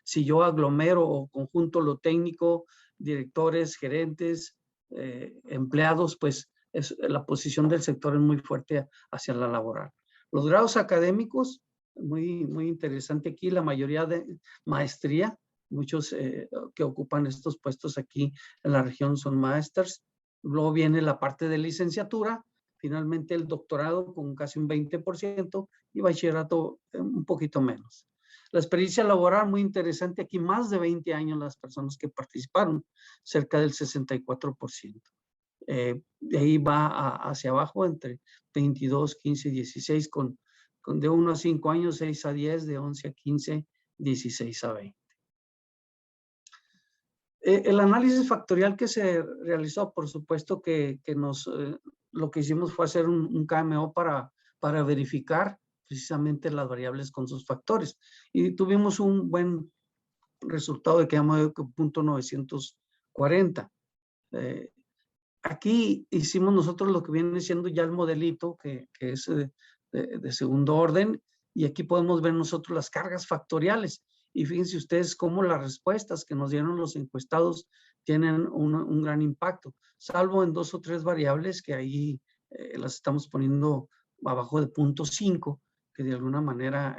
si yo aglomero o conjunto lo técnico, directores, gerentes, empleados, pues la posición del sector es muy fuerte hacia la laboral. Los grados académicos, muy interesante aquí, la mayoría de maestría, muchos que ocupan estos puestos aquí en la región son másters. Luego viene la parte de licenciatura, finalmente el doctorado con casi un 20% y bachillerato un poquito menos. La experiencia laboral, muy interesante aquí, más de 20 años las personas que participaron, cerca del 64%. De ahí va hacia abajo entre 22, 15 y 16, con de 1 a 5 años, 6 a 10, de 11 a 15, 16 a 20. El análisis factorial que se realizó, por supuesto que lo que hicimos fue hacer un KMO para verificar precisamente las variables con sus factores. Y tuvimos un buen resultado de KMO de 0.940. Aquí hicimos nosotros lo que viene siendo ya el modelito, que es de segundo orden, y aquí podemos ver nosotros las cargas factoriales. Y fíjense ustedes cómo las respuestas que nos dieron los encuestados tienen un gran impacto, salvo en 2 o 3 variables que ahí las estamos poniendo abajo de 0.5, que de alguna manera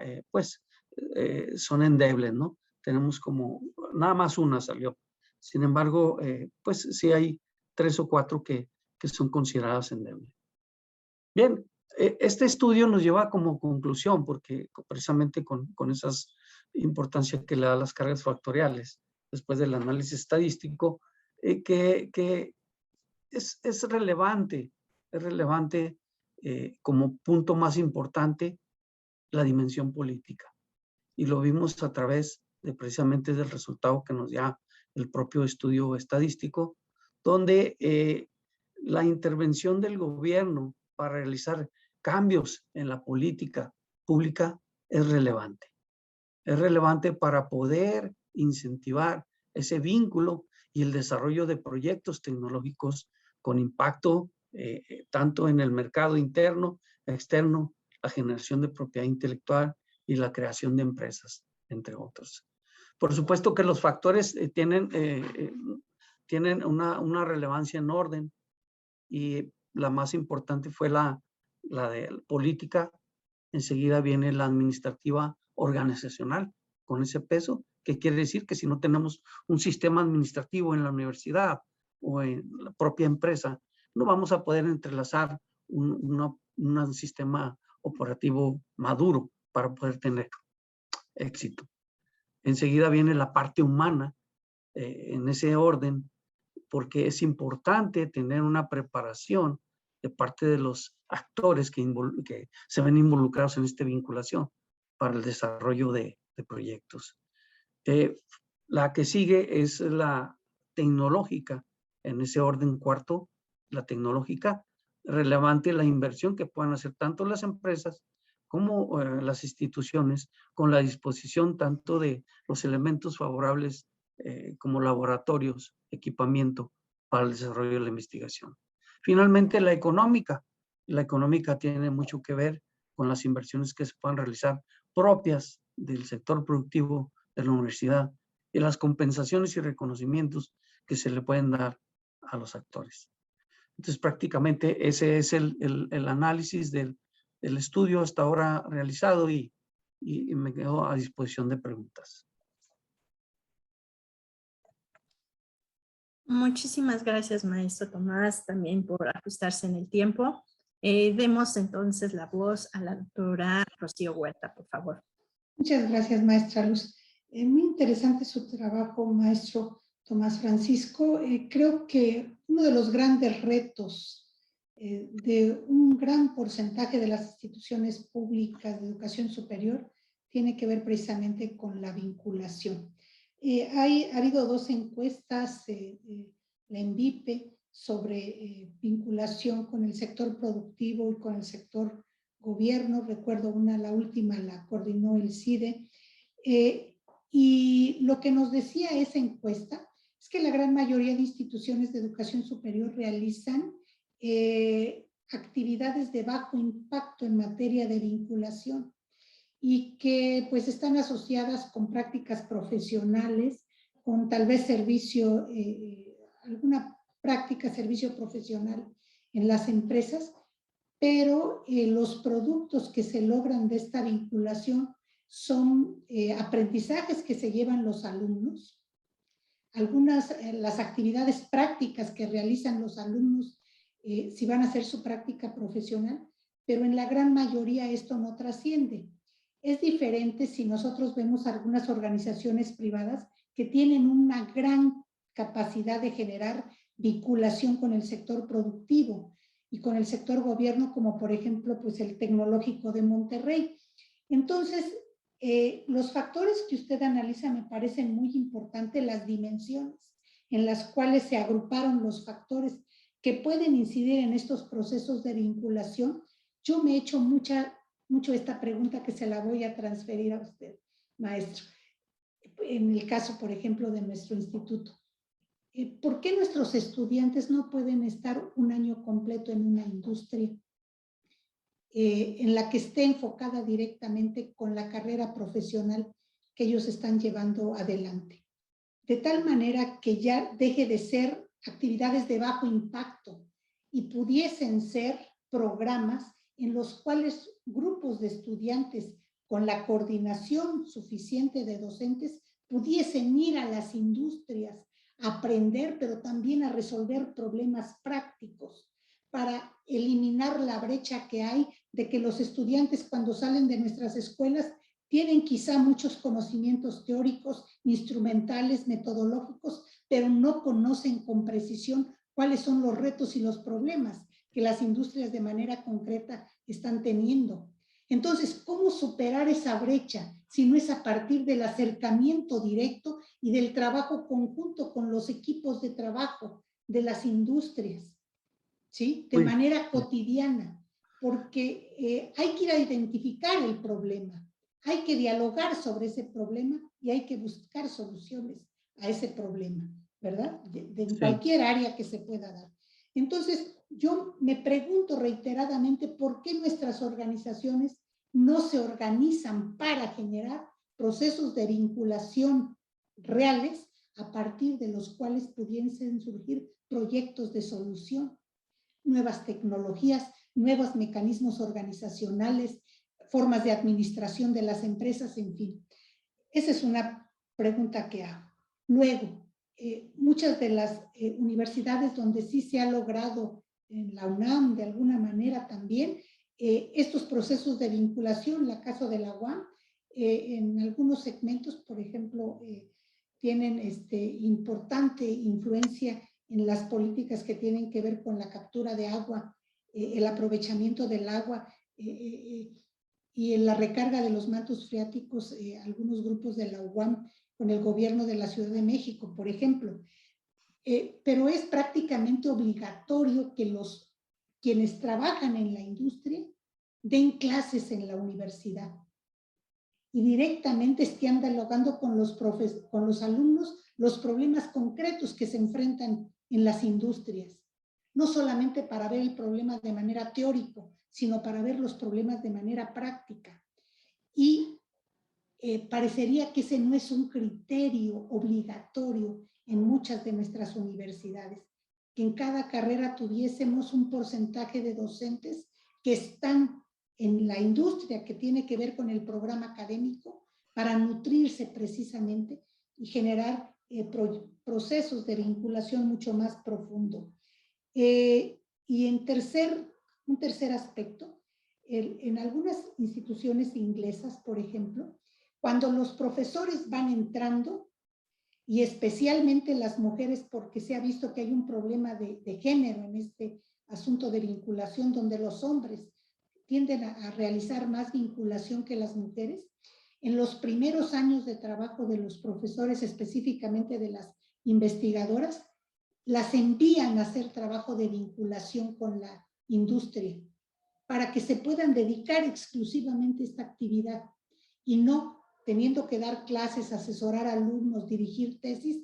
son endebles, ¿no? Tenemos como, nada más una salió. Sin embargo, pues sí hay 3 o 4 que son consideradas endebles. Bien, este estudio nos lleva como conclusión, porque precisamente con esas importancia que le da las cargas factoriales, después del análisis estadístico, que es relevante como punto más importante la dimensión política. Y lo vimos a través de precisamente del resultado que nos da el propio estudio estadístico, donde la intervención del gobierno para realizar cambios en la política pública es relevante. Es relevante para poder incentivar ese vínculo y el desarrollo de proyectos tecnológicos con impacto tanto en el mercado interno, externo, la generación de propiedad intelectual y la creación de empresas, entre otros. Por supuesto que los factores tienen una relevancia en orden, y la más importante fue la de política. Enseguida viene la administrativa organizacional con ese peso, que quiere decir que si no tenemos un sistema administrativo en la universidad o en la propia empresa, no vamos a poder entrelazar un sistema operativo maduro para poder tener éxito. Enseguida viene la parte humana en ese orden, porque es importante tener una preparación de parte de los actores que se ven involucrados en esta vinculación para el desarrollo de proyectos. La que sigue es la tecnológica, en ese orden cuarto, la tecnológica, relevante la inversión que puedan hacer tanto las empresas como las instituciones, con la disposición tanto de los elementos favorables como laboratorios, equipamiento para el desarrollo de la investigación. Finalmente, la económica. La económica tiene mucho que ver con las inversiones que se puedan realizar propias del sector productivo de la universidad y las compensaciones y reconocimientos que se le pueden dar a los actores. Entonces, prácticamente ese es el análisis del estudio hasta ahora realizado y me quedo a disposición de preguntas.
Muchísimas gracias, maestro Tomás, también por ajustarse en el tiempo. Demos entonces la voz a la doctora Rocío Huerta, por favor.
Muchas gracias, maestra Luz. Muy interesante su trabajo, maestro Tomás Francisco. Creo que uno de los grandes retos de un gran porcentaje de las instituciones públicas de educación superior tiene que ver precisamente con la vinculación. Ha habido dos encuestas, la ENVIPE, sobre vinculación con el sector productivo y con el sector gobierno. Recuerdo la última la coordinó el CIDE. Y lo que nos decía esa encuesta es que la gran mayoría de instituciones de educación superior realizan actividades de bajo impacto en materia de vinculación y que pues están asociadas con prácticas profesionales, con tal vez servicio, alguna práctica, servicio profesional en las empresas, pero los productos que se logran de esta vinculación son aprendizajes que se llevan los alumnos, las actividades prácticas que realizan los alumnos si van a hacer su práctica profesional, pero en la gran mayoría esto no trasciende. Es diferente si nosotros vemos algunas organizaciones privadas que tienen una gran capacidad de generar vinculación con el sector productivo y con el sector gobierno, como por ejemplo pues el Tecnológico de Monterrey. Entonces, los factores que usted analiza me parecen muy importantes, las dimensiones en las cuales se agruparon los factores que pueden incidir en estos procesos de vinculación. Yo me he hecho mucho esta pregunta que se la voy a transferir a usted, maestro. En el caso, por ejemplo, de nuestro instituto. ¿Por qué nuestros estudiantes no pueden estar un año completo en una industria en la que esté enfocada directamente con la carrera profesional que ellos están llevando adelante? De tal manera que ya deje de ser actividades de bajo impacto y pudiesen ser programas en los cuales grupos de estudiantes con la coordinación suficiente de docentes pudiesen ir a las industrias a aprender, pero también a resolver problemas prácticos para eliminar la brecha que hay de que los estudiantes cuando salen de nuestras escuelas tienen quizá muchos conocimientos teóricos, instrumentales, metodológicos, pero no conocen con precisión cuáles son los retos y los problemas que las industrias de manera concreta están teniendo. Entonces, ¿cómo superar esa brecha si no es a partir del acercamiento directo y del trabajo conjunto con los equipos de trabajo de las industrias? ¿Sí? De manera cotidiana, porque hay que ir a identificar el problema, hay que dialogar sobre ese problema y hay que buscar soluciones a ese problema, ¿verdad? De cualquier área que se pueda dar. Entonces, yo me pregunto reiteradamente por qué nuestras organizaciones no se organizan para generar procesos de vinculación reales a partir de los cuales pudiesen surgir proyectos de solución, nuevas tecnologías, nuevos mecanismos organizacionales, formas de administración de las empresas, en fin. Esa es una pregunta que hago. Luego, muchas de las universidades donde sí se ha logrado, en la UNAM de alguna manera también, estos procesos de vinculación, la caso de la UAM, en algunos segmentos, por ejemplo, tienen importante influencia en las políticas que tienen que ver con la captura de agua, el aprovechamiento del agua y en la recarga de los mantos freáticos, algunos grupos de la UAM con el gobierno de la Ciudad de México, por ejemplo. Pero es prácticamente obligatorio que quienes trabajan en la industria den clases en la universidad y directamente estén dialogando con los alumnos los problemas concretos que se enfrentan en las industrias. No solamente para ver el problema de manera teórica, sino para ver los problemas de manera práctica. Y parecería que ese no es un criterio obligatorio en muchas de nuestras universidades, que en cada carrera tuviésemos un porcentaje de docentes que están en la industria que tiene que ver con el programa académico para nutrirse precisamente y generar procesos de vinculación mucho más profundo. Y un tercer aspecto, en algunas instituciones inglesas, por ejemplo, cuando los profesores van entrando, y especialmente las mujeres, porque se ha visto que hay un problema de género en este asunto de vinculación, donde los hombres tienden a realizar más vinculación que las mujeres, en los primeros años de trabajo de los profesores, específicamente de las investigadoras, las envían a hacer trabajo de vinculación con la industria para que se puedan dedicar exclusivamente a esta actividad y no teniendo que dar clases, asesorar a alumnos, dirigir tesis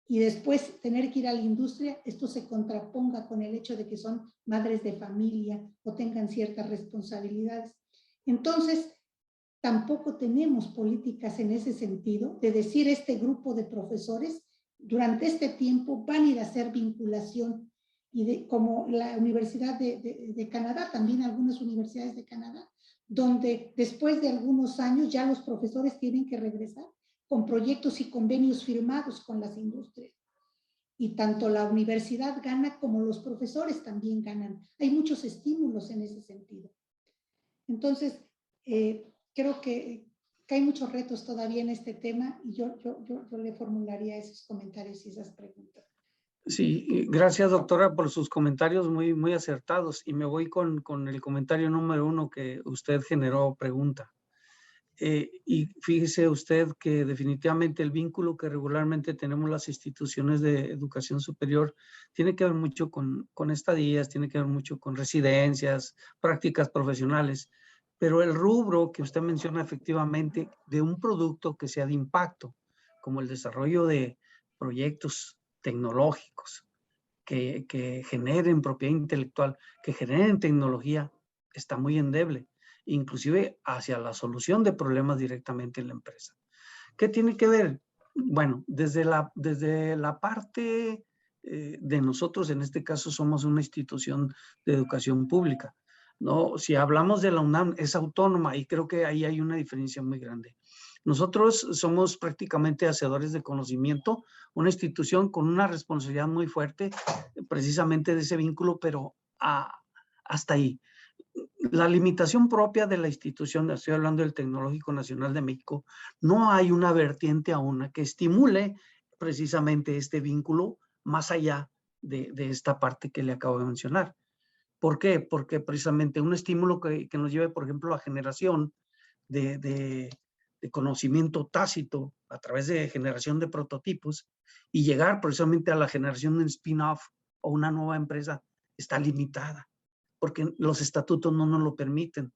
y después tener que ir a la industria, esto se contraponga con el hecho de que son madres de familia o tengan ciertas responsabilidades. Entonces, tampoco tenemos políticas en ese sentido de decir este grupo de profesores durante este tiempo van a ir a hacer vinculación y como la Universidad de Canadá, también algunas universidades de Canadá, donde después de algunos años ya los profesores tienen que regresar con proyectos y convenios firmados con las industrias. Y tanto la universidad gana como los profesores también ganan. Hay muchos estímulos en ese sentido. Entonces, creo que hay muchos retos todavía en este tema y yo le formularía esos comentarios y esas preguntas.
Sí, gracias doctora por sus comentarios muy, muy acertados y me voy con el comentario número 1 que usted generó pregunta. Y fíjese usted que definitivamente el vínculo que regularmente tenemos las instituciones de educación superior tiene que ver mucho con estadías, tiene que ver mucho con residencias, prácticas profesionales, pero el rubro que usted menciona efectivamente de un producto que sea de impacto, como el desarrollo de proyectos tecnológicos que generen propiedad intelectual, que generen tecnología, está muy endeble, inclusive hacia la solución de problemas directamente en la empresa. ¿Qué tiene que ver? Bueno, desde la parte de nosotros, en este caso somos una institución de educación pública, ¿no? Si hablamos de la UNAM, es autónoma y creo que ahí hay una diferencia muy grande. Nosotros somos prácticamente hacedores de conocimiento, una institución con una responsabilidad muy fuerte, precisamente de ese vínculo, pero hasta ahí. La limitación propia de la institución, estoy hablando del Tecnológico Nacional de México, no hay una vertiente aún que estimule precisamente este vínculo más allá de esta parte que le acabo de mencionar. ¿Por qué? Porque precisamente un estímulo que nos lleve, por ejemplo, a generación de conocimiento tácito a través de generación de prototipos y llegar precisamente a la generación de un spin-off o una nueva empresa está limitada porque los estatutos no nos lo permiten.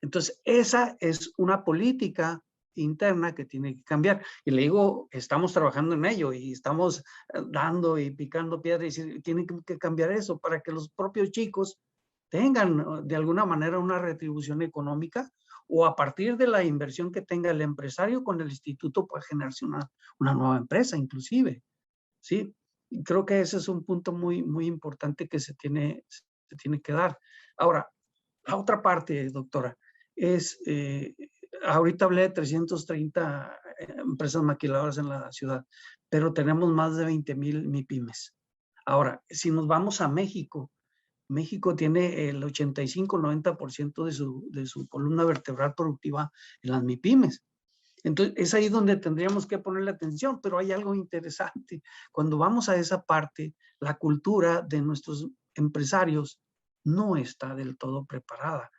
Entonces, esa es una política interna que tiene que cambiar. Y le digo, estamos trabajando en ello y estamos dando y picando piedra y tiene que cambiar eso para que los propios chicos tengan de alguna manera una retribución económica, o a partir de la inversión que tenga el empresario con el instituto puede generarse una nueva empresa inclusive, ¿sí? Y creo que ese es un punto muy, muy importante que se tiene que dar. Ahora, la otra parte, doctora, es, ahorita hablé de 330 empresas maquiladoras en la ciudad, pero tenemos más de 20,000 MIPYMES. Ahora, si nos vamos a México, México tiene el 85-90% de su columna vertebral productiva en las MIPYMES. Entonces, es ahí donde tendríamos que ponerle atención, pero hay algo interesante. Cuando vamos a esa parte, la cultura de nuestros empresarios no está del todo preparada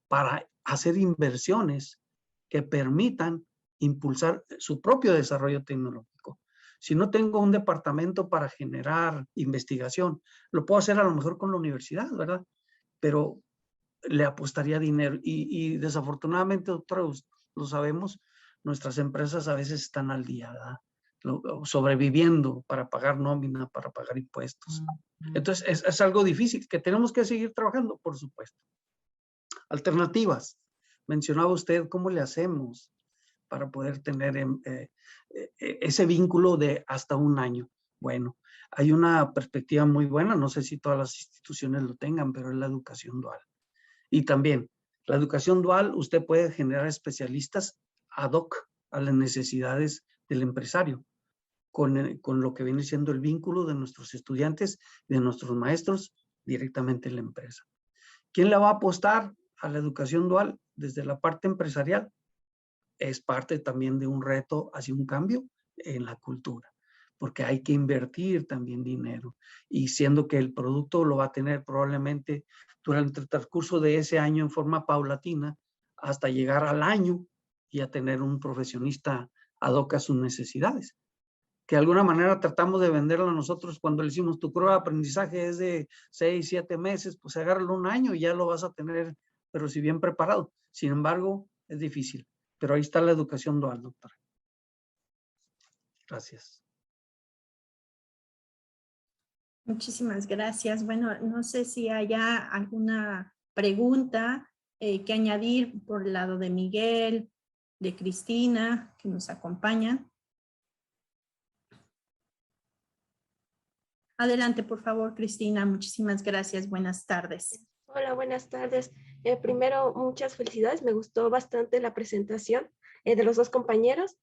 para hacer inversiones que permitan impulsar su propio desarrollo tecnológico. Si no tengo un departamento para generar investigación, lo puedo hacer a lo mejor con la universidad, ¿verdad? Pero le apostaría dinero y desafortunadamente, doctora, lo sabemos, nuestras empresas a veces están al día, ¿verdad? Sobreviviendo para pagar nómina, para pagar impuestos. Entonces, es algo difícil que tenemos que seguir trabajando, por supuesto. Alternativas. Mencionaba usted cómo le hacemos para poder tener ese vínculo de hasta un año. Bueno, hay una perspectiva muy buena, no sé si todas las instituciones lo tengan, pero es la educación dual. Y también, la educación dual, usted puede generar especialistas ad hoc a las necesidades del empresario, con lo que viene siendo el vínculo de nuestros estudiantes, de nuestros maestros, directamente en la empresa. ¿Quién le va a apostar a la educación dual desde la parte empresarial? Es parte también de un reto hacia un cambio en la cultura, porque hay que invertir también dinero, y siendo que el producto lo va a tener probablemente durante el transcurso de ese año en forma paulatina, hasta llegar al año y a tener un profesionista ad hoc a sus necesidades. Que de alguna manera tratamos de venderlo a nosotros cuando le decimos tu curva de aprendizaje es de 6, 7 meses, pues agárralo un año y ya lo vas a tener, pero si bien preparado. Sin embargo, es difícil. Pero ahí está la educación dual, doctora. Gracias.
Muchísimas gracias. Bueno, no sé si haya alguna pregunta que añadir por el lado de Miguel, de Cristina, que nos acompañan. Adelante, por favor, Cristina. Muchísimas gracias. Buenas tardes.
Hola, buenas tardes. Primero, muchas felicidades. Me gustó bastante la presentación de los dos compañeros,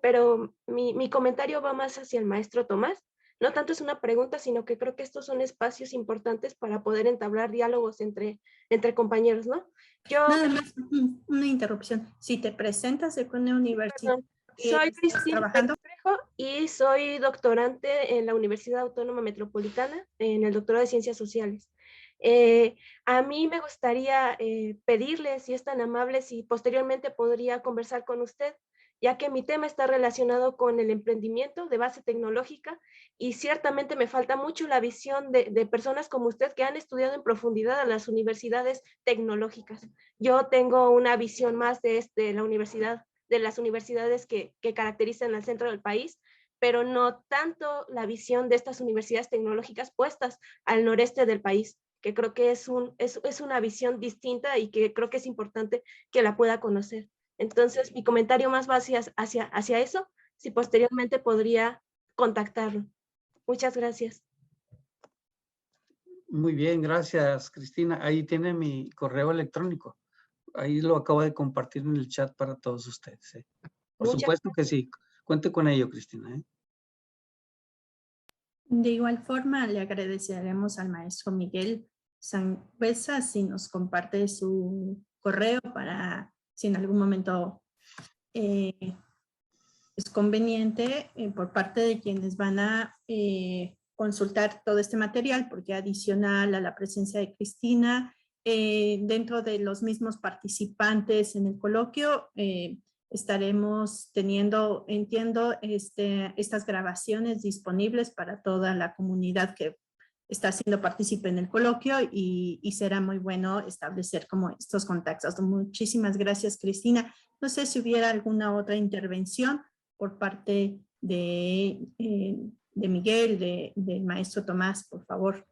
pero mi comentario va más hacia el maestro Tomás. No tanto es una pregunta, sino que creo que estos son espacios importantes para poder entablar diálogos entre compañeros, ¿no?
Nada más una interrupción. Si te presentas de una universidad.
Soy Cristina Trejo y soy doctorante en la Universidad Autónoma Metropolitana en el doctorado de Ciencias Sociales. A mí me gustaría pedirle, si es tan amable, si posteriormente podría conversar con usted, ya que mi tema está relacionado con el emprendimiento de base tecnológica y ciertamente me falta mucho la visión de personas como usted que han estudiado en profundidad a las universidades tecnológicas. Yo tengo una visión más de la universidad, de las universidades que caracterizan al centro del país, pero no tanto la visión de estas universidades tecnológicas puestas al noreste del país, que creo que es una visión distinta y que creo que es importante que la pueda conocer. Entonces, mi comentario más va hacia eso, si posteriormente podría contactarlo. Muchas gracias.
Muy bien, gracias, Cristina. Ahí tiene mi correo electrónico. Ahí lo acabo de compartir en el chat para todos ustedes. Por supuesto que sí. Cuente con ello, Cristina.
De igual forma, le agradeceremos al maestro Miguel Sangüesa si nos comparte su correo para si en algún momento es conveniente por parte de quienes van a consultar todo este material, porque adicional a la presencia de Cristina, dentro de los mismos participantes en el coloquio, estaremos teniendo, entiendo, estas grabaciones disponibles para toda la comunidad que está haciendo partícipe en el coloquio y será muy bueno establecer como estos contactos. Muchísimas gracias, Cristina. No sé si hubiera alguna otra intervención por parte de Miguel, del maestro Tomás, por favor.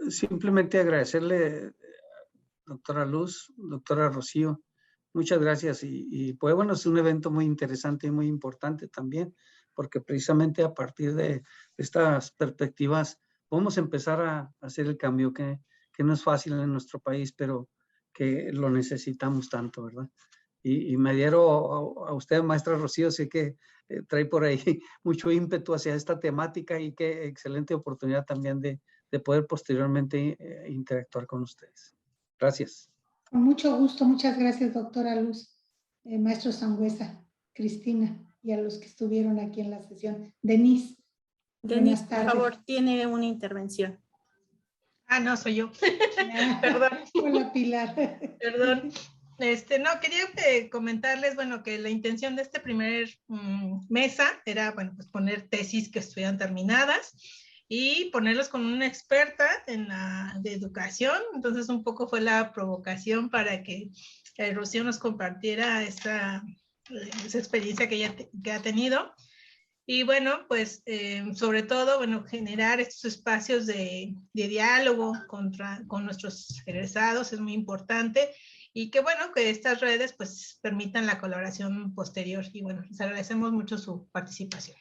Simplemente agradecerle, doctora Luz, doctora Rocío, muchas gracias. Y pues bueno, es un evento muy interesante y muy importante también, porque precisamente a partir de estas perspectivas vamos a empezar a hacer el cambio que no es fácil en nuestro país, pero que lo necesitamos tanto, ¿verdad? Y me adhiero a usted, maestra Rocío, sé que trae por ahí mucho ímpetu hacia esta temática y qué excelente oportunidad también de poder posteriormente interactuar con ustedes. Gracias.
Con mucho gusto, muchas gracias, doctora Luz, maestro Sangüesa, Cristina, y a los que estuvieron aquí en la sesión. Denise,
Denise,
buenas tardes.
por favor, tiene una intervención.
Ah, no, soy yo. Perdón.
Hola, Pilar.
Perdón. No, quería comentarles, bueno, que la intención de este primer mesa era, bueno, pues poner tesis que estuvieran terminadas y ponerlos con una experta de educación. Entonces, un poco fue la provocación para que Rocío nos compartiera esa experiencia que ha tenido. Y bueno, pues sobre todo, bueno, generar estos espacios de diálogo con nuestros egresados es muy importante y que bueno, que estas redes pues permitan la colaboración posterior. Y bueno, les agradecemos mucho su participación.